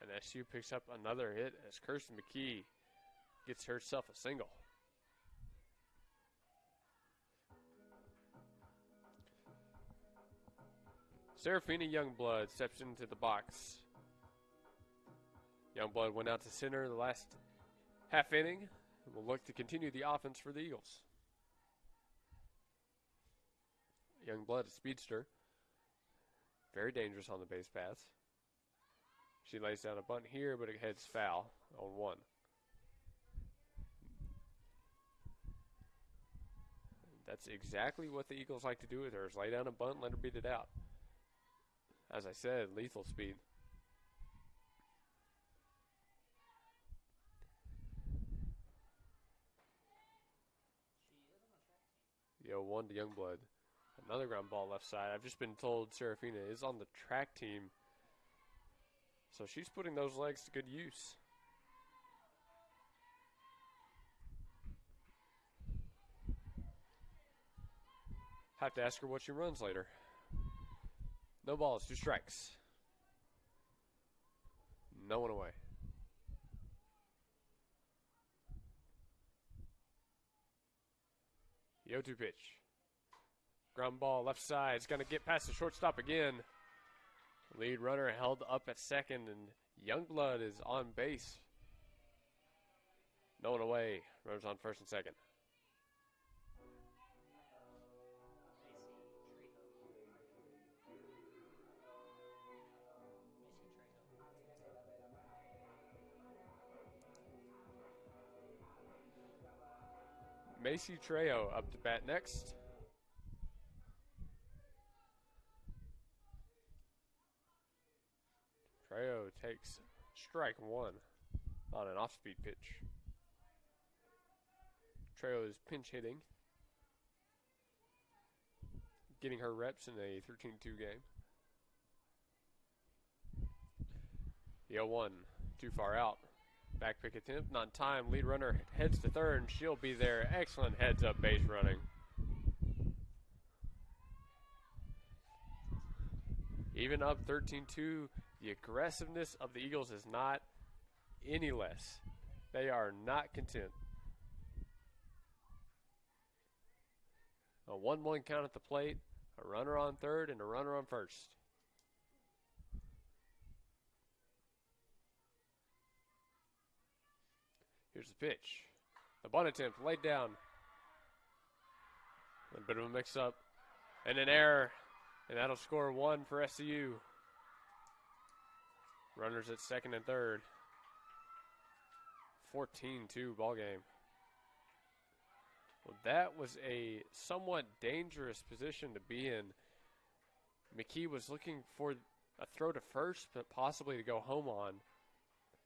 And SU picks up another hit as Kirsten McKee gets herself a single. Serafina Youngblood steps into the box. Youngblood went out to center the last half inning and will look to continue the offense for the Eagles. Youngblood, a speedster. Very dangerous on the base paths. She lays down a bunt here, but it heads foul on 1. That's exactly what the Eagles like to do with her, is lay down a bunt and let her beat it out. As I said, lethal speed. The 0-1 to Youngblood. Another ground ball left side. I've just been told Serafina is on the track team, so she's putting those legs to good use. Have to ask her what she runs later. No balls, 2 strikes. No one away. The 0-2 pitch. Ground ball left side. It's going to get past the shortstop again. Lead runner held up at second, and Youngblood is on base. No one away. Runners on first and second. Macy Trejo up to bat next. Trejo takes strike 1 on an off-speed pitch. Trejo is pinch hitting, getting her reps in a 13-2 game. The 0-1, too far out. Back pick attempt, not in time. Lead runner heads to third, and she'll be there. Excellent heads-up base running. Even up 13-2, the aggressiveness of the Eagles is not any less. They are not content. A 1-1 count at the plate, a runner on third, and a runner on first. Here's the pitch. The bunt attempt laid down. A bit of a mix-up and an error, and that'll score 1 for SCU. Runners at second and third. 14-2 ball game. Well, that was a somewhat dangerous position to be in. McKee was looking for a throw to first, but possibly to go home on.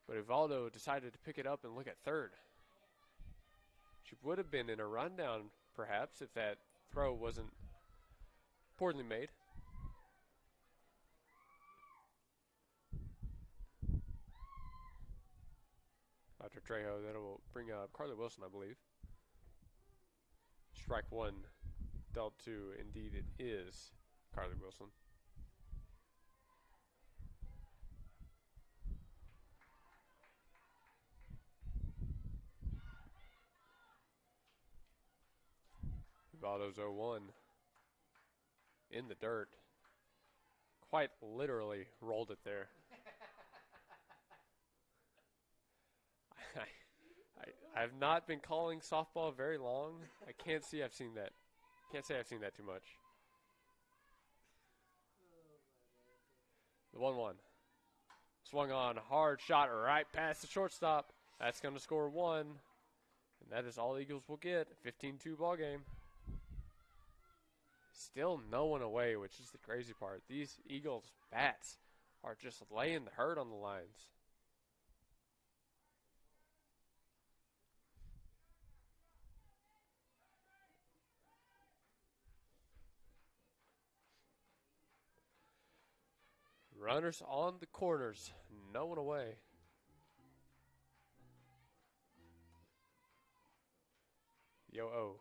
But Uvaldo decided to pick it up and look at third. She would have been in a rundown, perhaps, if that throw wasn't poorly made. After Trejo, that will bring up Carly Wilson, I believe. Strike 1, dealt to, indeed it is Carly Wilson. Uvaldo's 0-1 in the dirt. Quite literally rolled it there. I have not been calling softball very long. I can't say I've seen that. Can't say I've seen that too much. The 1-1. Swung on, hard shot right past the shortstop. That's going to score 1. And that is all the Eagles will get. 15-2 ball game. Still no one away, which is the crazy part. These Eagles bats are just laying the hurt on the Lions. Runners on the corners, no one away. Yo-Oh,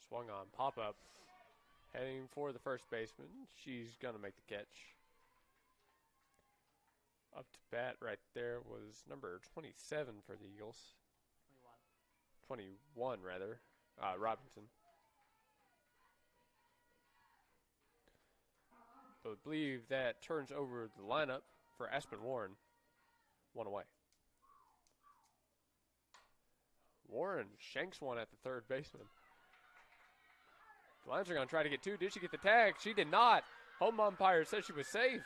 swung on, pop up, heading for the first baseman. She's going to make the catch. Up to bat right there was number 27 for the Eagles. 21, rather. Robinson. So I believe that turns over the lineup for Aspen Warren. One away. Warren shanks one at the third baseman. The Lions are going to try to get two. Did she get the tag? She did not. Home umpire said she was safe.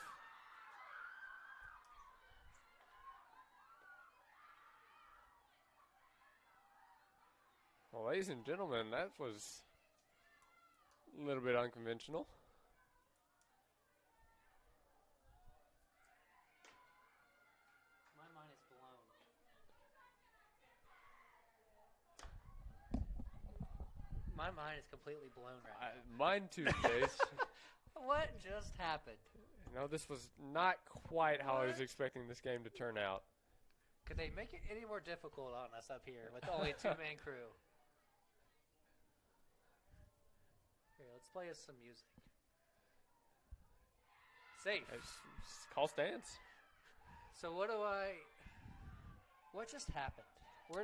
Well, ladies and gentlemen, that was a little bit unconventional. My mind is blown. My mind is completely blown right now. Mine too, Chase. What just happened? No, this was not quite how I was expecting this game to turn out. Could they make it any more difficult on us up here with only a two-man crew? Here, let's play us some music. Safe. Call stance. So what just happened?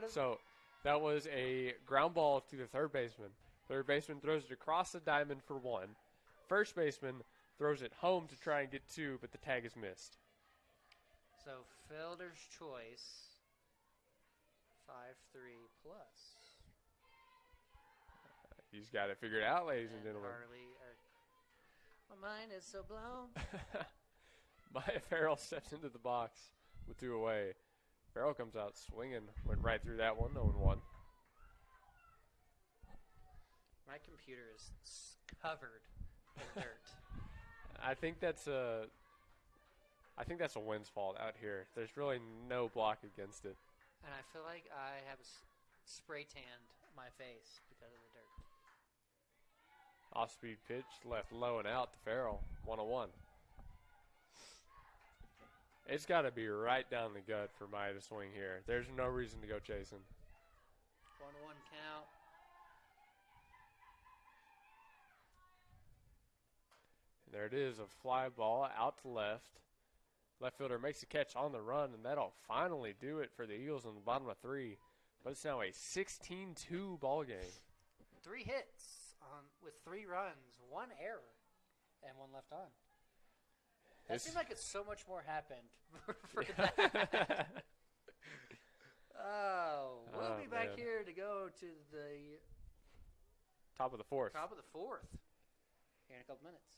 So that was a ground ball to the third baseman. Third baseman throws it across the diamond for one. First baseman throws it home to try and get two, but the tag is missed. So fielder's choice, 5-3 plus. He's got it figured out, ladies and gentlemen. My mind is so blown. Maya Farrell steps into the box with two away. Farrell comes out swinging, went right through that one, 0-1. My computer is covered in dirt. I think that's a wind's fault out here. There's really no block against it. And I feel like I have spray tanned my face because of the dirt. Off-speed pitch, left low and out to Farrell, 1-1. It's got to be right down the gut for Maya to swing here. There's no reason to go chasing. 1-1 count. And there it is, a fly ball out to left. Left fielder makes a catch on the run, and that'll finally do it for the Eagles on the bottom of three. But it's now a 16-2 ball game. 3 hits with 3 runs, 1 error, and 1 left on. It seems like it's so much more happened for that. We'll be back here to go to the top of the fourth. Top of the fourth here in a couple minutes.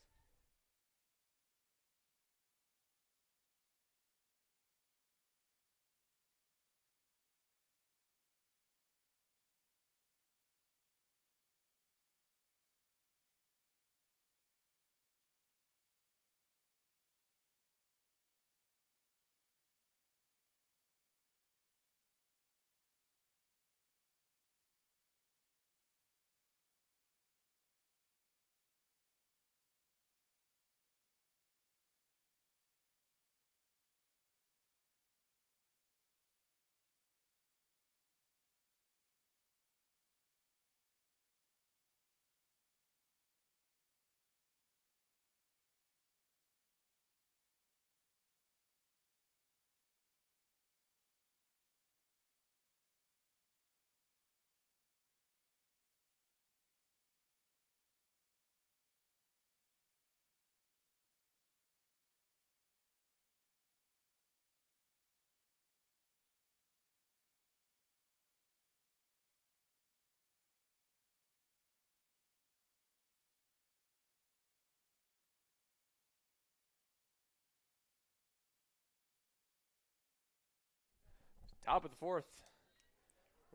Top of the fourth.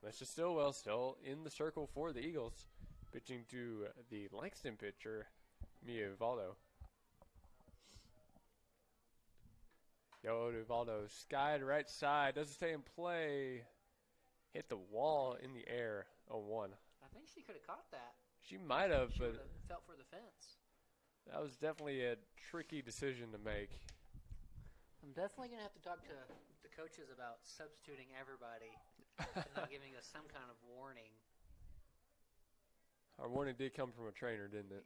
Alicia Stillwell still in the circle for the Eagles. Pitching to the Langston pitcher, Mia Uvaldo. Yo, Uvaldo, sky to right side, doesn't stay in play. Hit the wall in the air. 0-1. I think she could have caught that. She might have, She but would have felt for the fence. that was definitely a tricky decision to make. I'm definitely going to have to talk to the coaches about substituting everybody and not giving us some kind of warning. Our warning did come from a trainer, didn't it?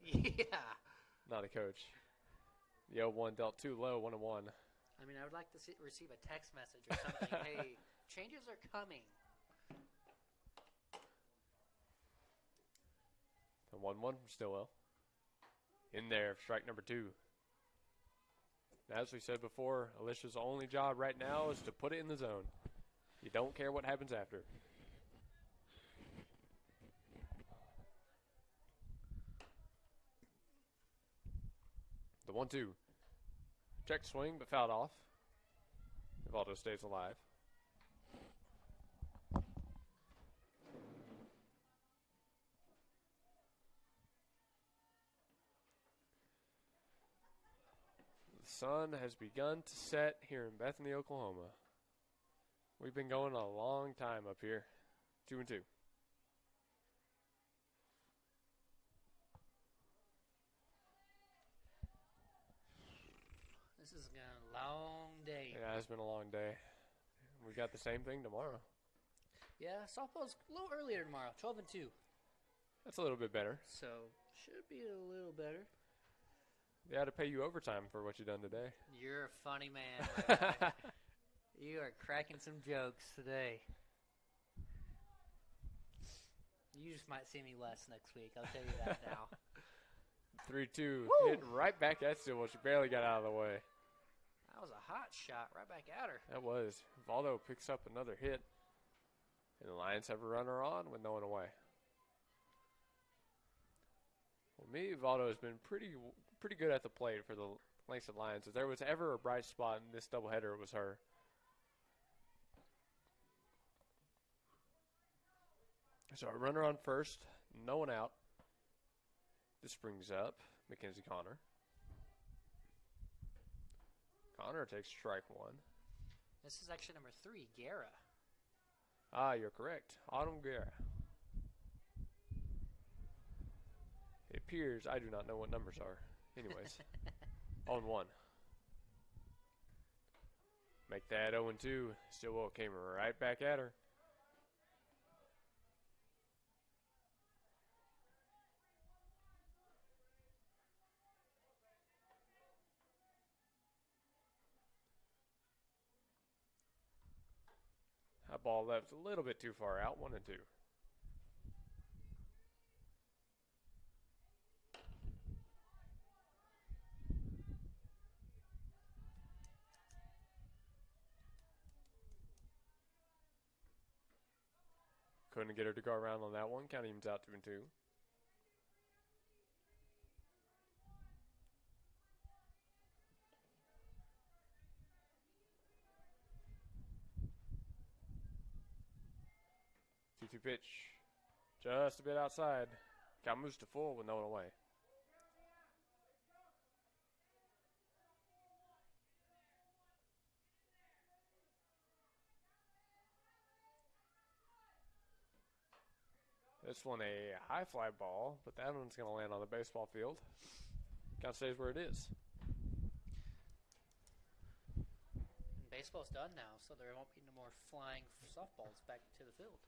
Yeah. Not a coach. The 0-1 dealt too low, 1-1. I mean, I would like to receive a text message or something. Hey, changes are coming. A 1-1 from Stillwell. In there, strike number 2. As we said before, Alicia's only job right now is to put it in the zone. You don't care what happens after. The 1-2. Check swing, but fouled off. Uvaldo stays alive. The sun has begun to set here in Bethany, Oklahoma. We've been going a long time up here. 2-2. This is going to be a long day. It has been a long day. We got the same thing tomorrow. Yeah, softball's a little earlier tomorrow, 12-2. That's a little bit better. So, should be a little better. They had to pay you overtime for what you done today. You're a funny man. Brad. You are cracking some jokes today. You just might see me less next week. I'll tell you that now. 3-2. Woo! Hit right back at Stillwell. She barely got out of the way. That was a hot shot right back at her. That was. Valdo picks up another hit. And the Lions have a runner on with no one away. Well, me, Valdo has been pretty good at the plate for the Langston Lions. If there was ever a bright spot in this doubleheader, it was her. So a runner on first, no one out. This brings up Mackenzie Connor. Connor takes strike 1. This is actually number 3, Guerra. Ah, you're correct. Autumn Guerra. It appears I do not know what numbers are. Anyways, on 1. Make that 0-2. Stillwell came right back at her. That ball left a little bit too far out, 1-2. Couldn't get her to go around on that one. County evens out 2-2. Two pitch. Just a bit outside. Count moves to full with no one away. This one a high fly ball, but that one's going to land on the baseball field. Count stays where it is. And baseball's done now, so there won't be no more flying softballs back to the field.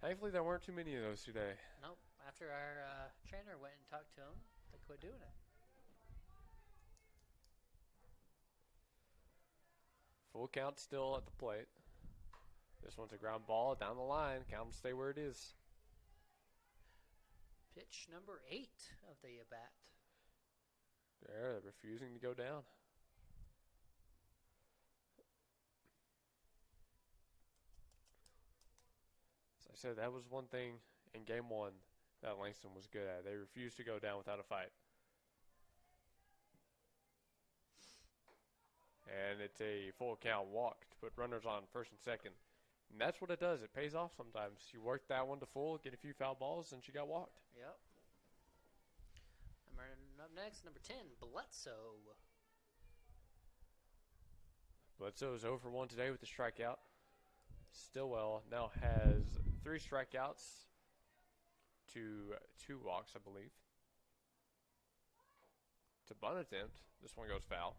Thankfully, there weren't too many of those today. Nope. After our trainer went and talked to him, they quit doing it. Full count still at the plate. This one's a ground ball down the line. Count will stay where it is. Pitch number 8 of the at-bat. They're refusing to go down. As I said, that was one thing in game 1 that Langston was good at. They refused to go down without a fight. And it's a full count walk to put runners on first and second. And that's what it does. It pays off sometimes. You work that one to full, get a few foul balls, and she got walked. Yep. up next, number 10, Bledsoe. Bledsoe is 0 for 1 today with the strikeout. Stillwell now has 3 strikeouts to 2 walks, I believe. It's a bunt attempt. This one goes foul.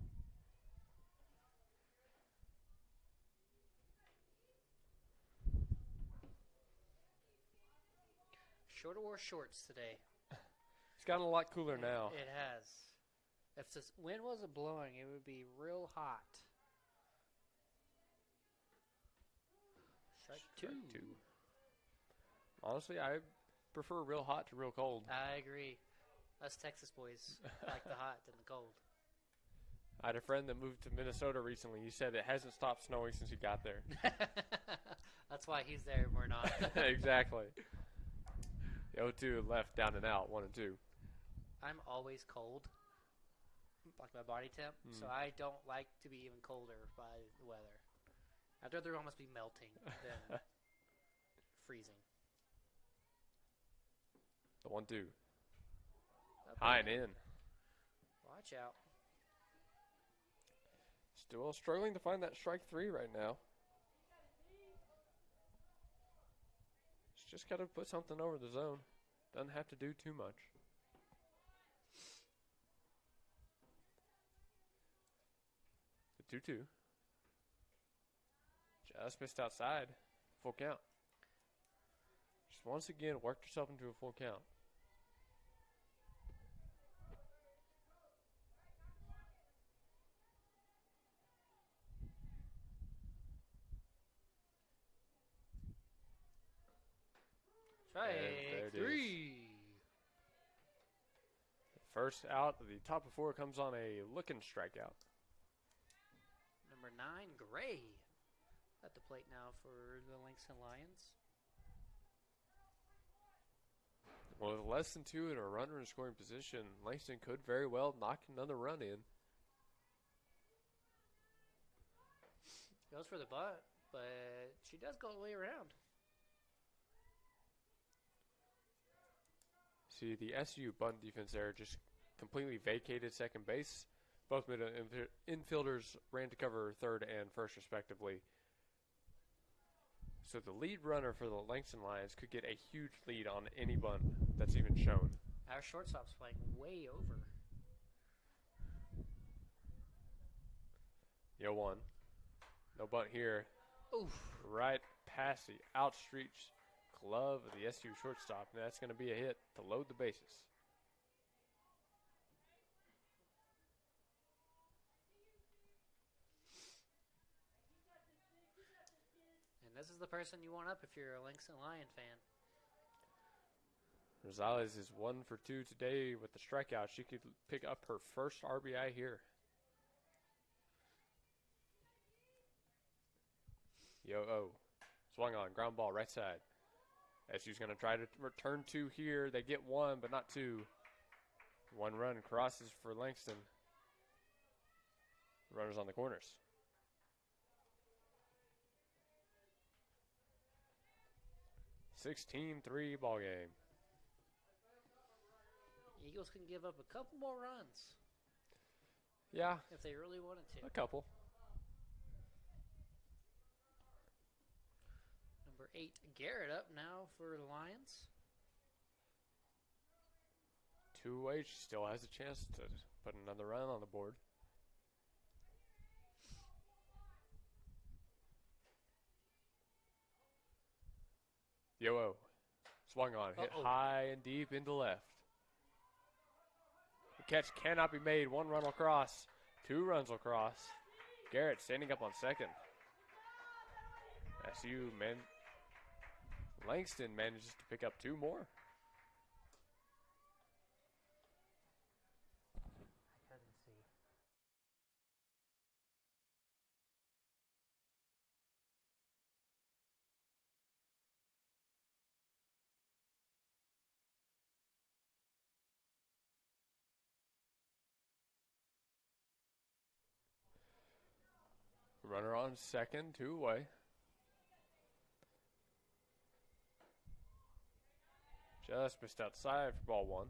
Shorter wore shorts today. It's gotten a lot cooler now. It has. If the wind wasn't blowing, it would be real hot. Strike two. Honestly, I prefer real hot to real cold. I agree. Us Texas boys like the hot than the cold. I had a friend that moved to Minnesota recently. He said it hasn't stopped snowing since he got there. That's why he's there and we're not. Exactly. The 0-2 left down and out, 1 and 2. I'm always cold, like my body temp, so I don't like to be even colder by the weather. I'd rather almost be melting than freezing. The 1-2. High and in. Watch out. Still struggling to find that strike 3 right now. Just got to put something over the zone. Doesn't have to do too much. The 2-2. Just missed outside. Full count. Just once again worked herself into a full count. Strike 3. First out of the top of 4 comes on a looking strikeout. Number 9, Gray. At the plate now for the Langston Lions. Well, with less than 2 and a runner in scoring position, Langston could very well knock another run in. Goes for the butt, but she does go all the way around. See, the SU bunt defense there just completely vacated second base. Both middle infielders ran to cover third and first, respectively. So the lead runner for the Langston Lions could get a huge lead on any bunt that's even shown. Our shortstop's playing way over. 0-1. No bunt here. Oof. Right past the outstretched glove of the SU shortstop, and that's going to be a hit to load the bases. And this is the person you want up if you're a Langston Lion fan. Rosales is 1 for 2 today with the strikeout. She could pick up her first RBI here. Yo-oh. Swung on. Ground ball right side. SU's going to try to return 2 here. They get 1, but not 2. 1 run crosses for Langston. Runners on the corners. (16-3) ball game. Eagles can give up a couple more runs. Yeah. If they really wanted to. A couple. Number 8, Garrett up now for the Lions. 2 away. She still has a chance to put another run on the board. Yo-oh. Swung on. Hit high and deep into left. The catch cannot be made. 1 run will cross. 2 runs will cross. Garrett standing up on second. SU Langston manages to pick up 2 more. I couldn't see. Runner on second, 2 away. Just missed outside for ball 1.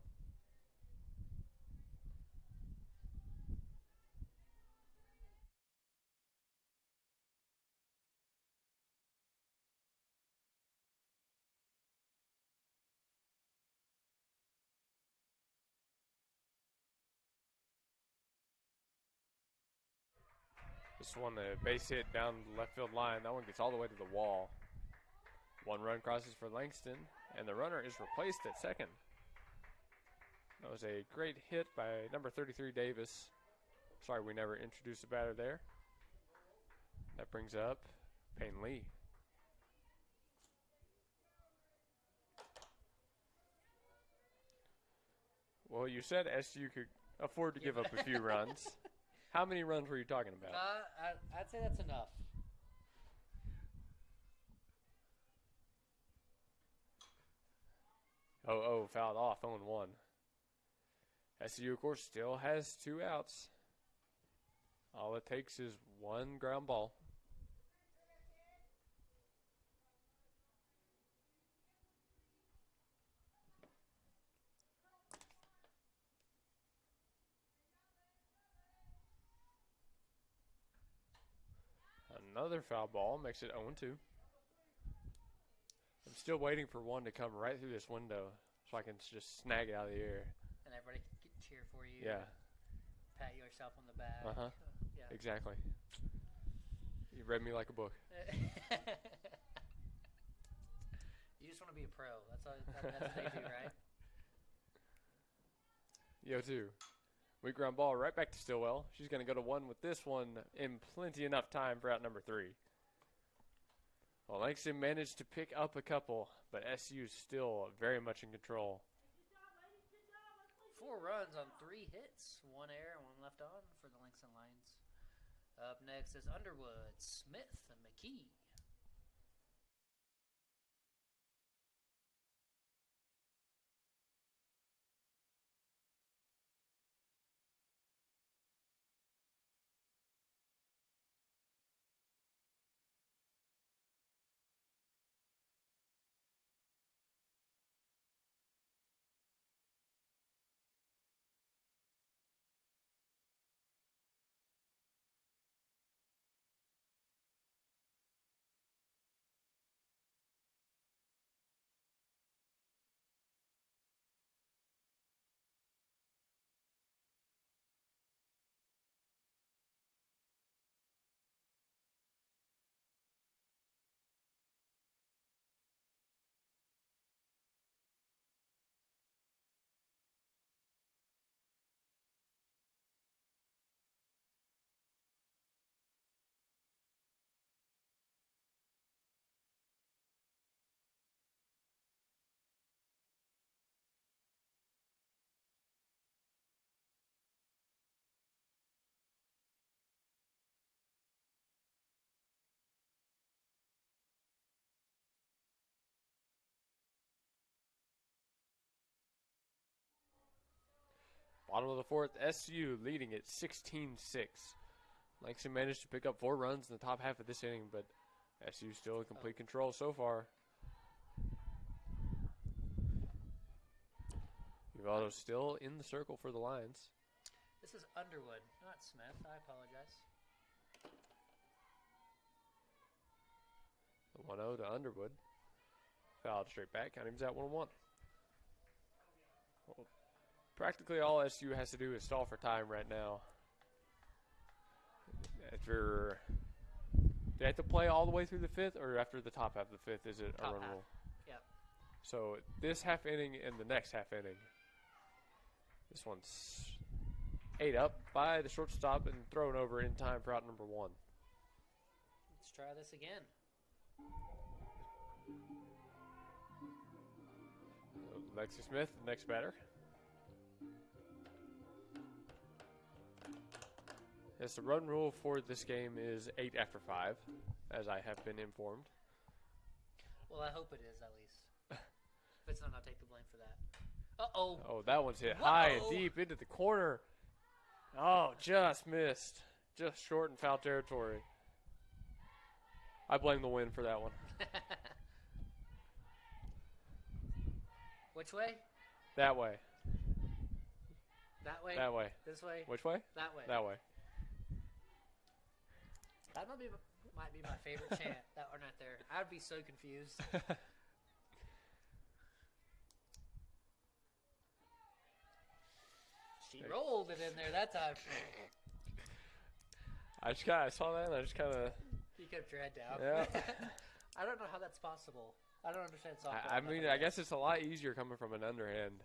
This one, a base hit down the left field line. That one gets all the way to the wall. One run crosses for Langston, and the runner is replaced at second. That was a great hit by number 33, Davis. Sorry we never introduced a batter there. That brings up Payne Lee. Well, you said SU could afford to give up a few runs. How many runs were you talking about? I'd say that's enough. Oh, fouled off, 0-1. SU, of course, still has 2 outs. All it takes is one ground ball. Another foul ball makes it 0-2. I'm still waiting for one to come right through this window so I can just snag it out of the air. And everybody can cheer for you. Yeah. Pat yourself on the back. Uh-huh. Yeah. Exactly. You read me like a book. You just want to be a pro. That's what they do, right? Yo, too. We ground ball right back to Stillwell. She's going to go to one with this one in plenty enough time for out number 3. Well, Langston managed to pick up a couple, but SU is still very much in control. 4 runs on 3 hits, 1 error, 1 left on for the Langston Lions. Up next is Underwood, Smith, and McKee. Bottom of the 4th, SU leading at 16-6. Langston managed to pick up 4 runs in the top half of this inning, but SU still in complete control so far. Uvaldo still in the circle for the Lions. This is Underwood, not Smith. I apologize. The 1-0 to Underwood. Fouled straight back. Counting's at 1-1. Well, practically all SU has to do is stall for time right now. After they have to play all the way through the 5th, or after the top half of the 5th, is it a Top run half. rule? Yep. So this half inning and the next half inning. This one's ate up by the shortstop and thrown over in time for out number 1. Let's try this again. Lexi Smith, the next batter. Yes, the run rule for this game is 8 after 5, as I have been informed. Well, I hope it is, at least. If it's not, I'll take the blame for that. Uh-oh. Oh, that one's hit high and Whoa. deep into the corner. Oh, just missed. Just short in foul territory. I blame the wind for that one. Which way? That way. That way? That way. This way? Which way? That way. That way. That might be my favorite chant. That one right there. I'd be so confused. She rolled it in there that time. I saw that and I just kind of. You kept your head down. Yeah. I don't know how that's possible. I don't understand softball. I mean, I guess it's a lot easier coming from an underhand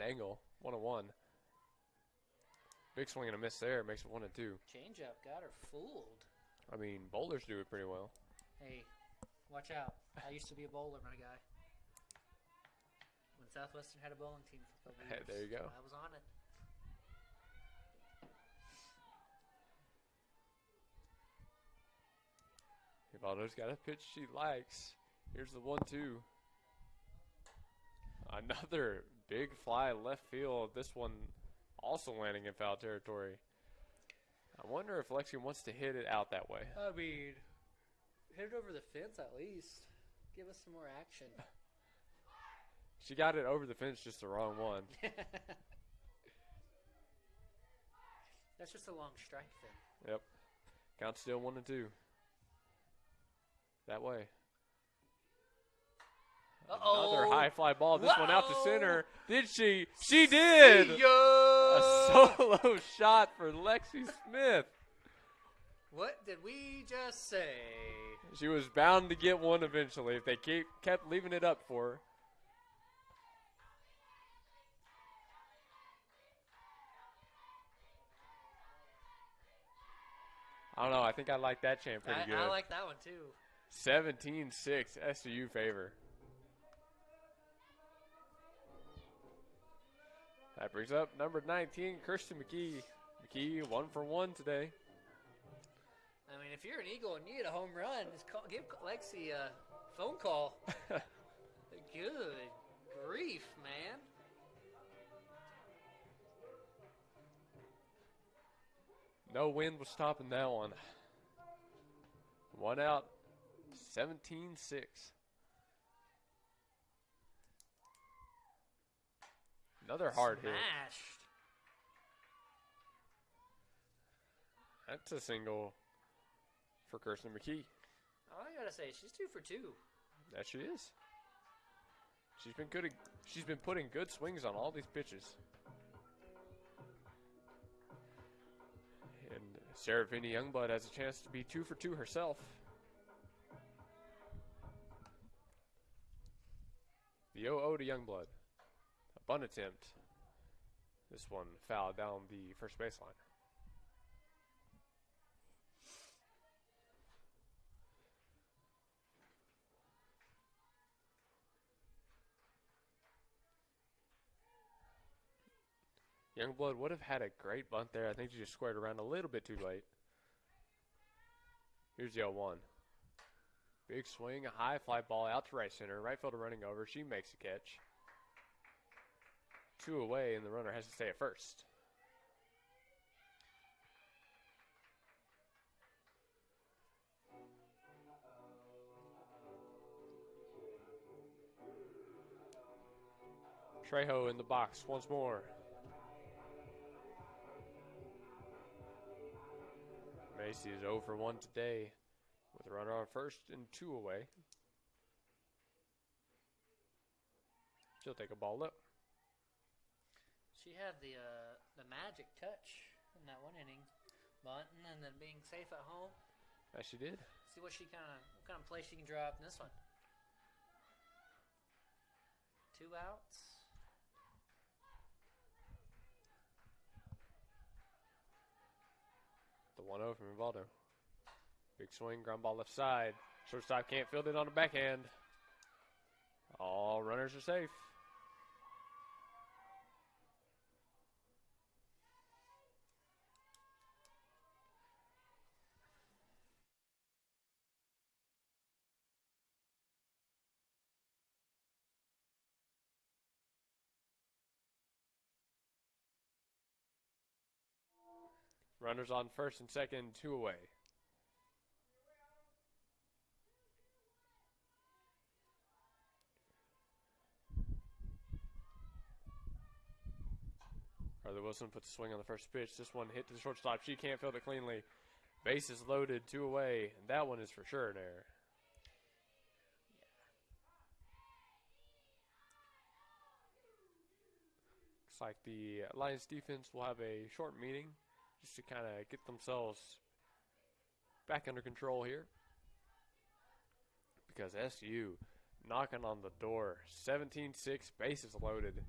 angle, 1-1. Big swing and a miss there makes it 1-2. Change up, got her fooled. I mean, bowlers do it pretty well. Hey, watch out. I used to be a bowler, my guy. When Southwestern had a bowling team for a couple years. Hey, there you go. I was on it. Ivaldo's got a pitch she likes. Here's the 1-2. Another big fly left field. This one also landing in foul territory. I wonder if Lexi wants to hit it out that way. I mean, hit it over the fence at least. Give us some more action. She got it over the fence, just the wrong one. That's just a long strike then. Yep. Count still 1-2. That way. Another high fly ball. This one out to center. Did she? She did! A solo shot for Lexi Smith. What did we just say? She was bound to get one eventually if they kept leaving it up for her. I don't know. I think I like that chant pretty good. I like that one too. 17-6 SU favor. That brings up number 19, Kirsten McKee. McKee 1 for 1 today. I mean, if you're an Eagle and you need a home run, just give Lexi a phone call. Good grief, man. No wind was stopping that one. One out, 17-6. Another hard hit. Smashed. That's a single for Kirsten McKee. All I gotta say, she's 2 for 2. That she is. She's been good. She's been putting good swings on all these pitches. And Sarah Vinnie Youngblood has a chance to be 2 for 2 herself. The 0-0 to Youngblood. A bunt attempt. This one fouled down the first baseline. Youngblood would have had a great bunt there. I think she just squared around a little bit too late. Here's the 0-1. Big swing, a high fly ball out to right center. Right fielder running over. She makes a catch. 2 away, and the runner has to stay at first. Trejo in the box once more. Macy is 0 for 1 today with a runner on first and 2 away. She'll take a ball up. She had the magic touch in that one inning, bunting and then being safe at home. As she did. See what kind of play she can drop in this one. 2 outs. The 1-0 from Rivaldo. Big swing, ground ball left side. Shortstop can't field it on the backhand. All runners are safe. Runners on first and second, 2 away. Carly Wilson puts a swing on the first pitch. This one hit to the shortstop. She can't field it cleanly. Bases loaded, 2 away. And that one is for sure an error. Looks like the Lions defense will have a short meeting just to kind of get themselves back under control here. Because SU knocking on the door, 17-6, bases loaded,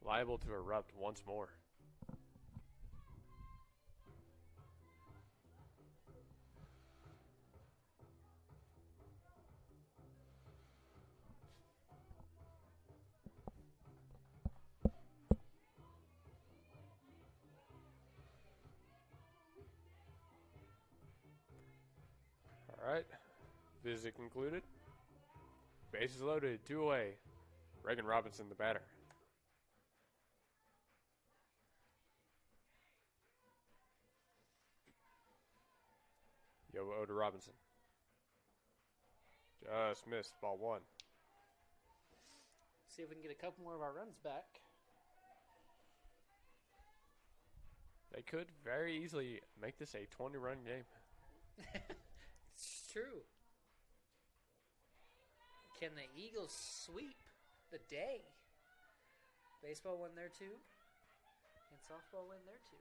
liable to erupt once more. All right, visit concluded. Bases loaded, 2 away. Reagan Robinson, the batter. Yoba Oda Robinson. Just missed, ball 1. See if we can get a couple more of our runs back. They could very easily make this a 20-run game. It's true. Can the Eagles sweep the day? Baseball win there too, and softball win there too.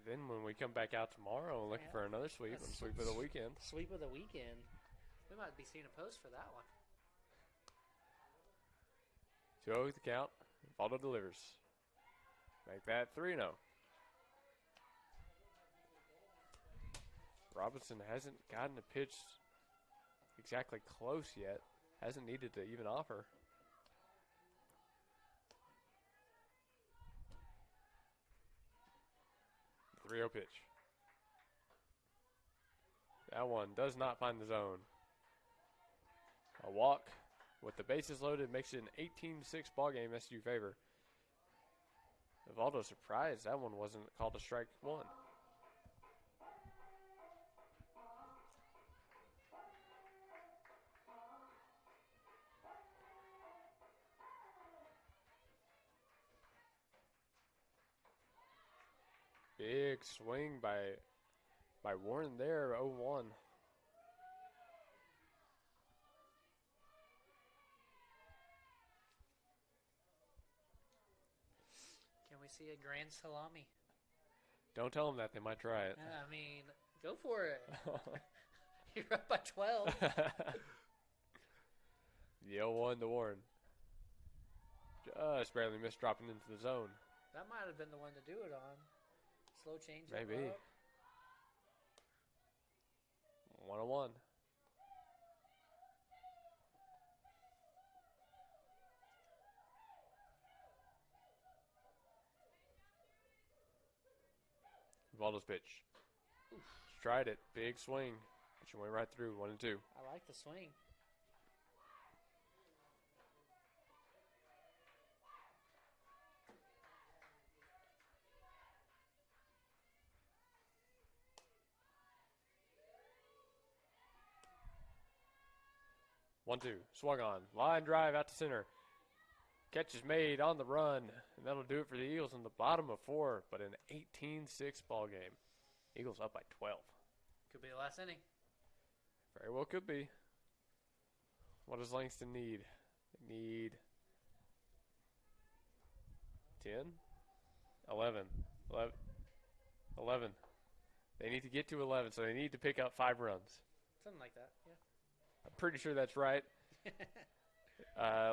Then when we come back out tomorrow looking for another sweep, and sweep of the weekend. Sweep of the weekend. We might be seeing a post for that one. 2-0 the count. Valdo delivers. Make that 3-0. Robinson hasn't gotten a pitch exactly close yet. Hasn't needed to even offer. The 3-0 pitch. That one does not find the zone. A walk with the bases loaded makes it an 18-6 ball game, SU favor. Valdo surprised that one wasn't called a strike 1. Big swing by Warren there, 0-1. Can we see a grand salami? Don't tell them that. They might try it. I mean, go for it. You're up by 12. The 0-1 to Warren. Just barely missed dropping into the zone. That might have been the one to do it on. Slow change. Maybe. Up. 1-1. Valdo's pitch. Tried it. Big swing. She went right through. 1-2. I like the swing. One, two. Swung on. Line drive out to center. Catch is made on the run. And that'll do it for the Eagles in the bottom of 4. But an 18-6 ball game. Eagles up by 12. Could be the last inning. Very well could be. What does Langston need? They need 10? 11. 11. They need to get to 11, so they need to pick up 5 runs. Something like that, yeah. I'm pretty sure that's right.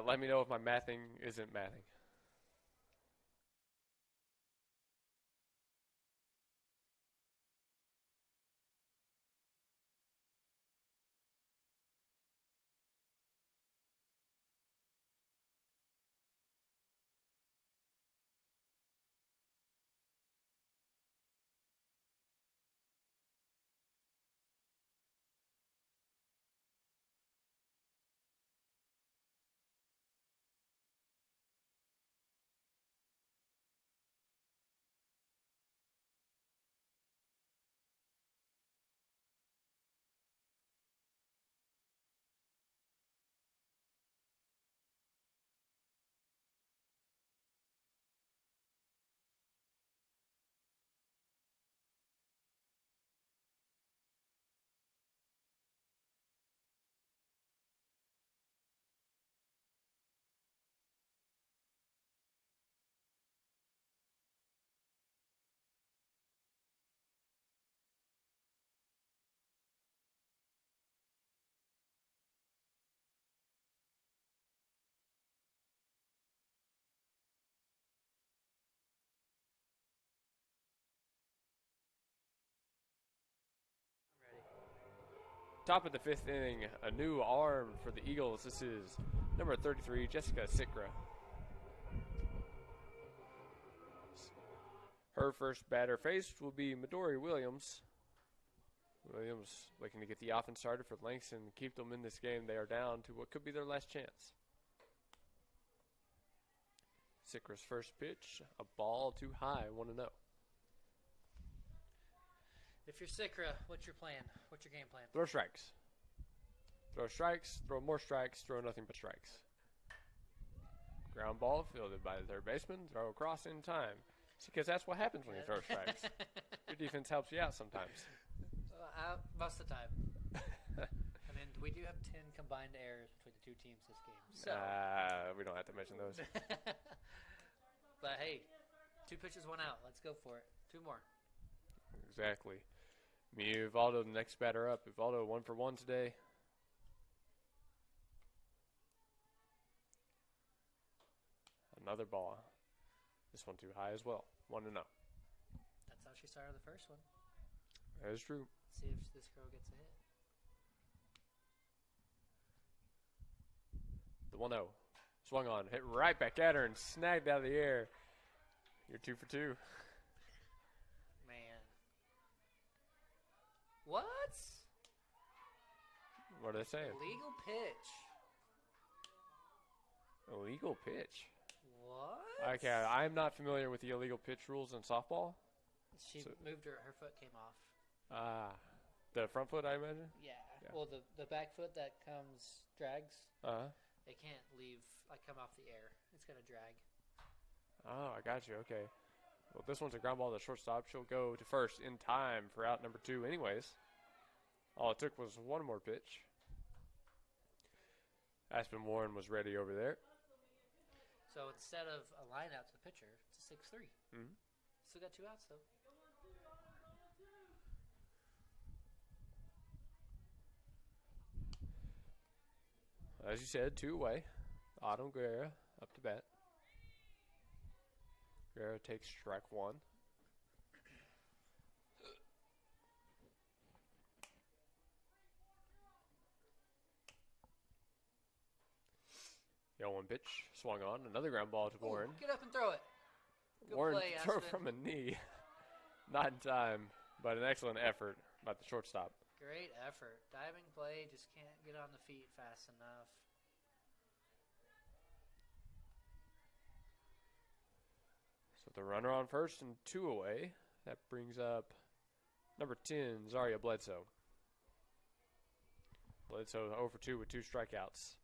Let me know if my mathing isn't mathing. Top of the 5th inning, a new arm for the Eagles. This is number 33, Jessica Sikra. Her first batter faced will be Midori Williams. Williams looking to get the offense started for Langston and keep them in this game. They are down to what could be their last chance. Sikra's first pitch, a ball too high, 1-0. If you're Sikra, what's your plan? What's your game plan? Throw strikes. Throw strikes, throw more strikes, throw nothing but strikes. Ground ball fielded by the third baseman, throw across in time. Because that's what happens when you throw strikes. Your defense helps you out sometimes. Most of the time. I mean, we do have 10 combined errors between the two teams this game. So. We don't have to mention those. But hey, 2 pitches, 1 out. Let's go for it. 2 more. Exactly. Uvaldo, the next batter up. Uvaldo 1 for 1 today. Another ball. This one too high as well. 1-0. That's how she started the first one. That is true. See if this girl gets a hit. The 1-0. Swung on. Hit right back at her and snagged out of the air. You're 2 for 2. Man. What? What are they saying? Illegal pitch. Illegal pitch. What? Okay, I'm not familiar with the illegal pitch rules in softball. She moved her foot came off. The front foot, I imagine? Yeah. Well, the back foot that drags, it can't come off the air. It's going to drag. Oh, I got you. Okay. Well, this one's a ground ball to shortstop. She'll go to first in time for out number 2 anyways. All it took was one more pitch. Aspen Warren was ready over there. So instead of a line out to the pitcher, it's a 6-3. Mm-hmm. Still got 2 outs, though. As you said, 2 away. Autumn Guerra up to bat. Guerra takes strike 1. Yeah, 1 pitch. Swung on. Another ground ball to Warren. Get up and throw it. Good Warren play, throw Aspen. from a knee. Not in time, but an excellent effort by the shortstop. Great effort. Diving play, just can't get on the feet fast enough. So the runner on first and 2 away. That brings up number 10, Zaria Bledsoe. Bledsoe 0 for 2 with 2 strikeouts.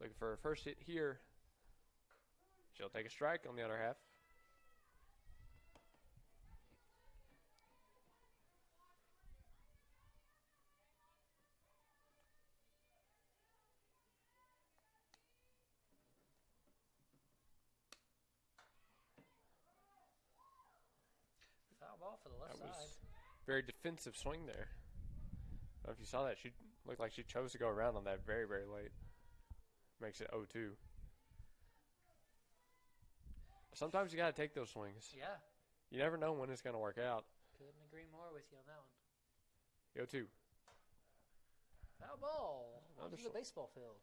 Looking for her first hit here. She'll take a strike on the other half. Foul ball for the left That was side. very defensive swing there. I don't know if you saw that. She looked like she chose to go around on that very, very late. Makes it 0-2. Sometimes you got to take those swings. Yeah. You never know when it's going to work out. Couldn't agree more with you on that one. 0-2. Foul ball. Another Onto the baseball field.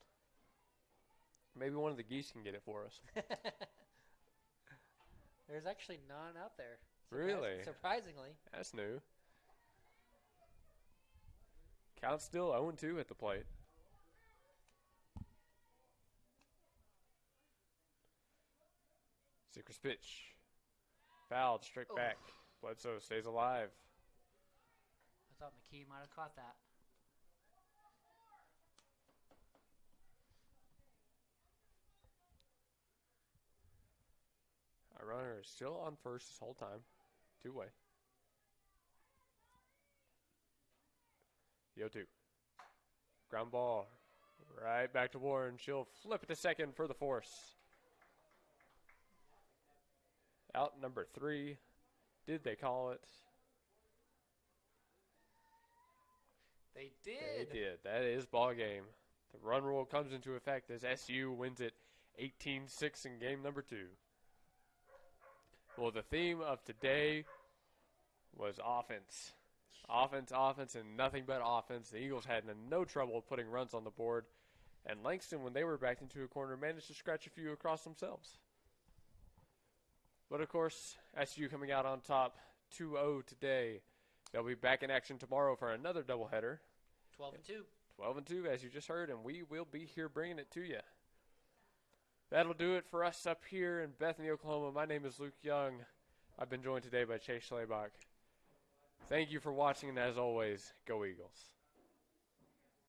Maybe one of the geese can get it for us. There's actually none out there. Really? Surprisingly. That's new. Count still 0-2 at the plate. Sikra's pitch. Fouled straight back. Bledsoe stays alive. I thought McKee might have caught that. Our runner is still on first this whole time. 2-way. 0-2. Ground ball. Right back to Warren. She'll flip it to second for the force. Out number 3. Did they call it? They did. They did. That is ball game. The run rule comes into effect as SU wins it 18-6 in game number 2. Well, the theme of today was offense. Offense, and nothing but offense. The Eagles had no trouble putting runs on the board. And Langston, when they were backed into a corner, managed to scratch a few across themselves. But, of course, SU coming out on top 2-0 today. They'll be back in action tomorrow for another doubleheader. 12-2. 12-2, as you just heard, and we will be here bringing it to you. That'll do it for us up here in Bethany, Oklahoma. My name is Luke Young. I've been joined today by Chase Schlabach. Thank you for watching, and as always, go Eagles.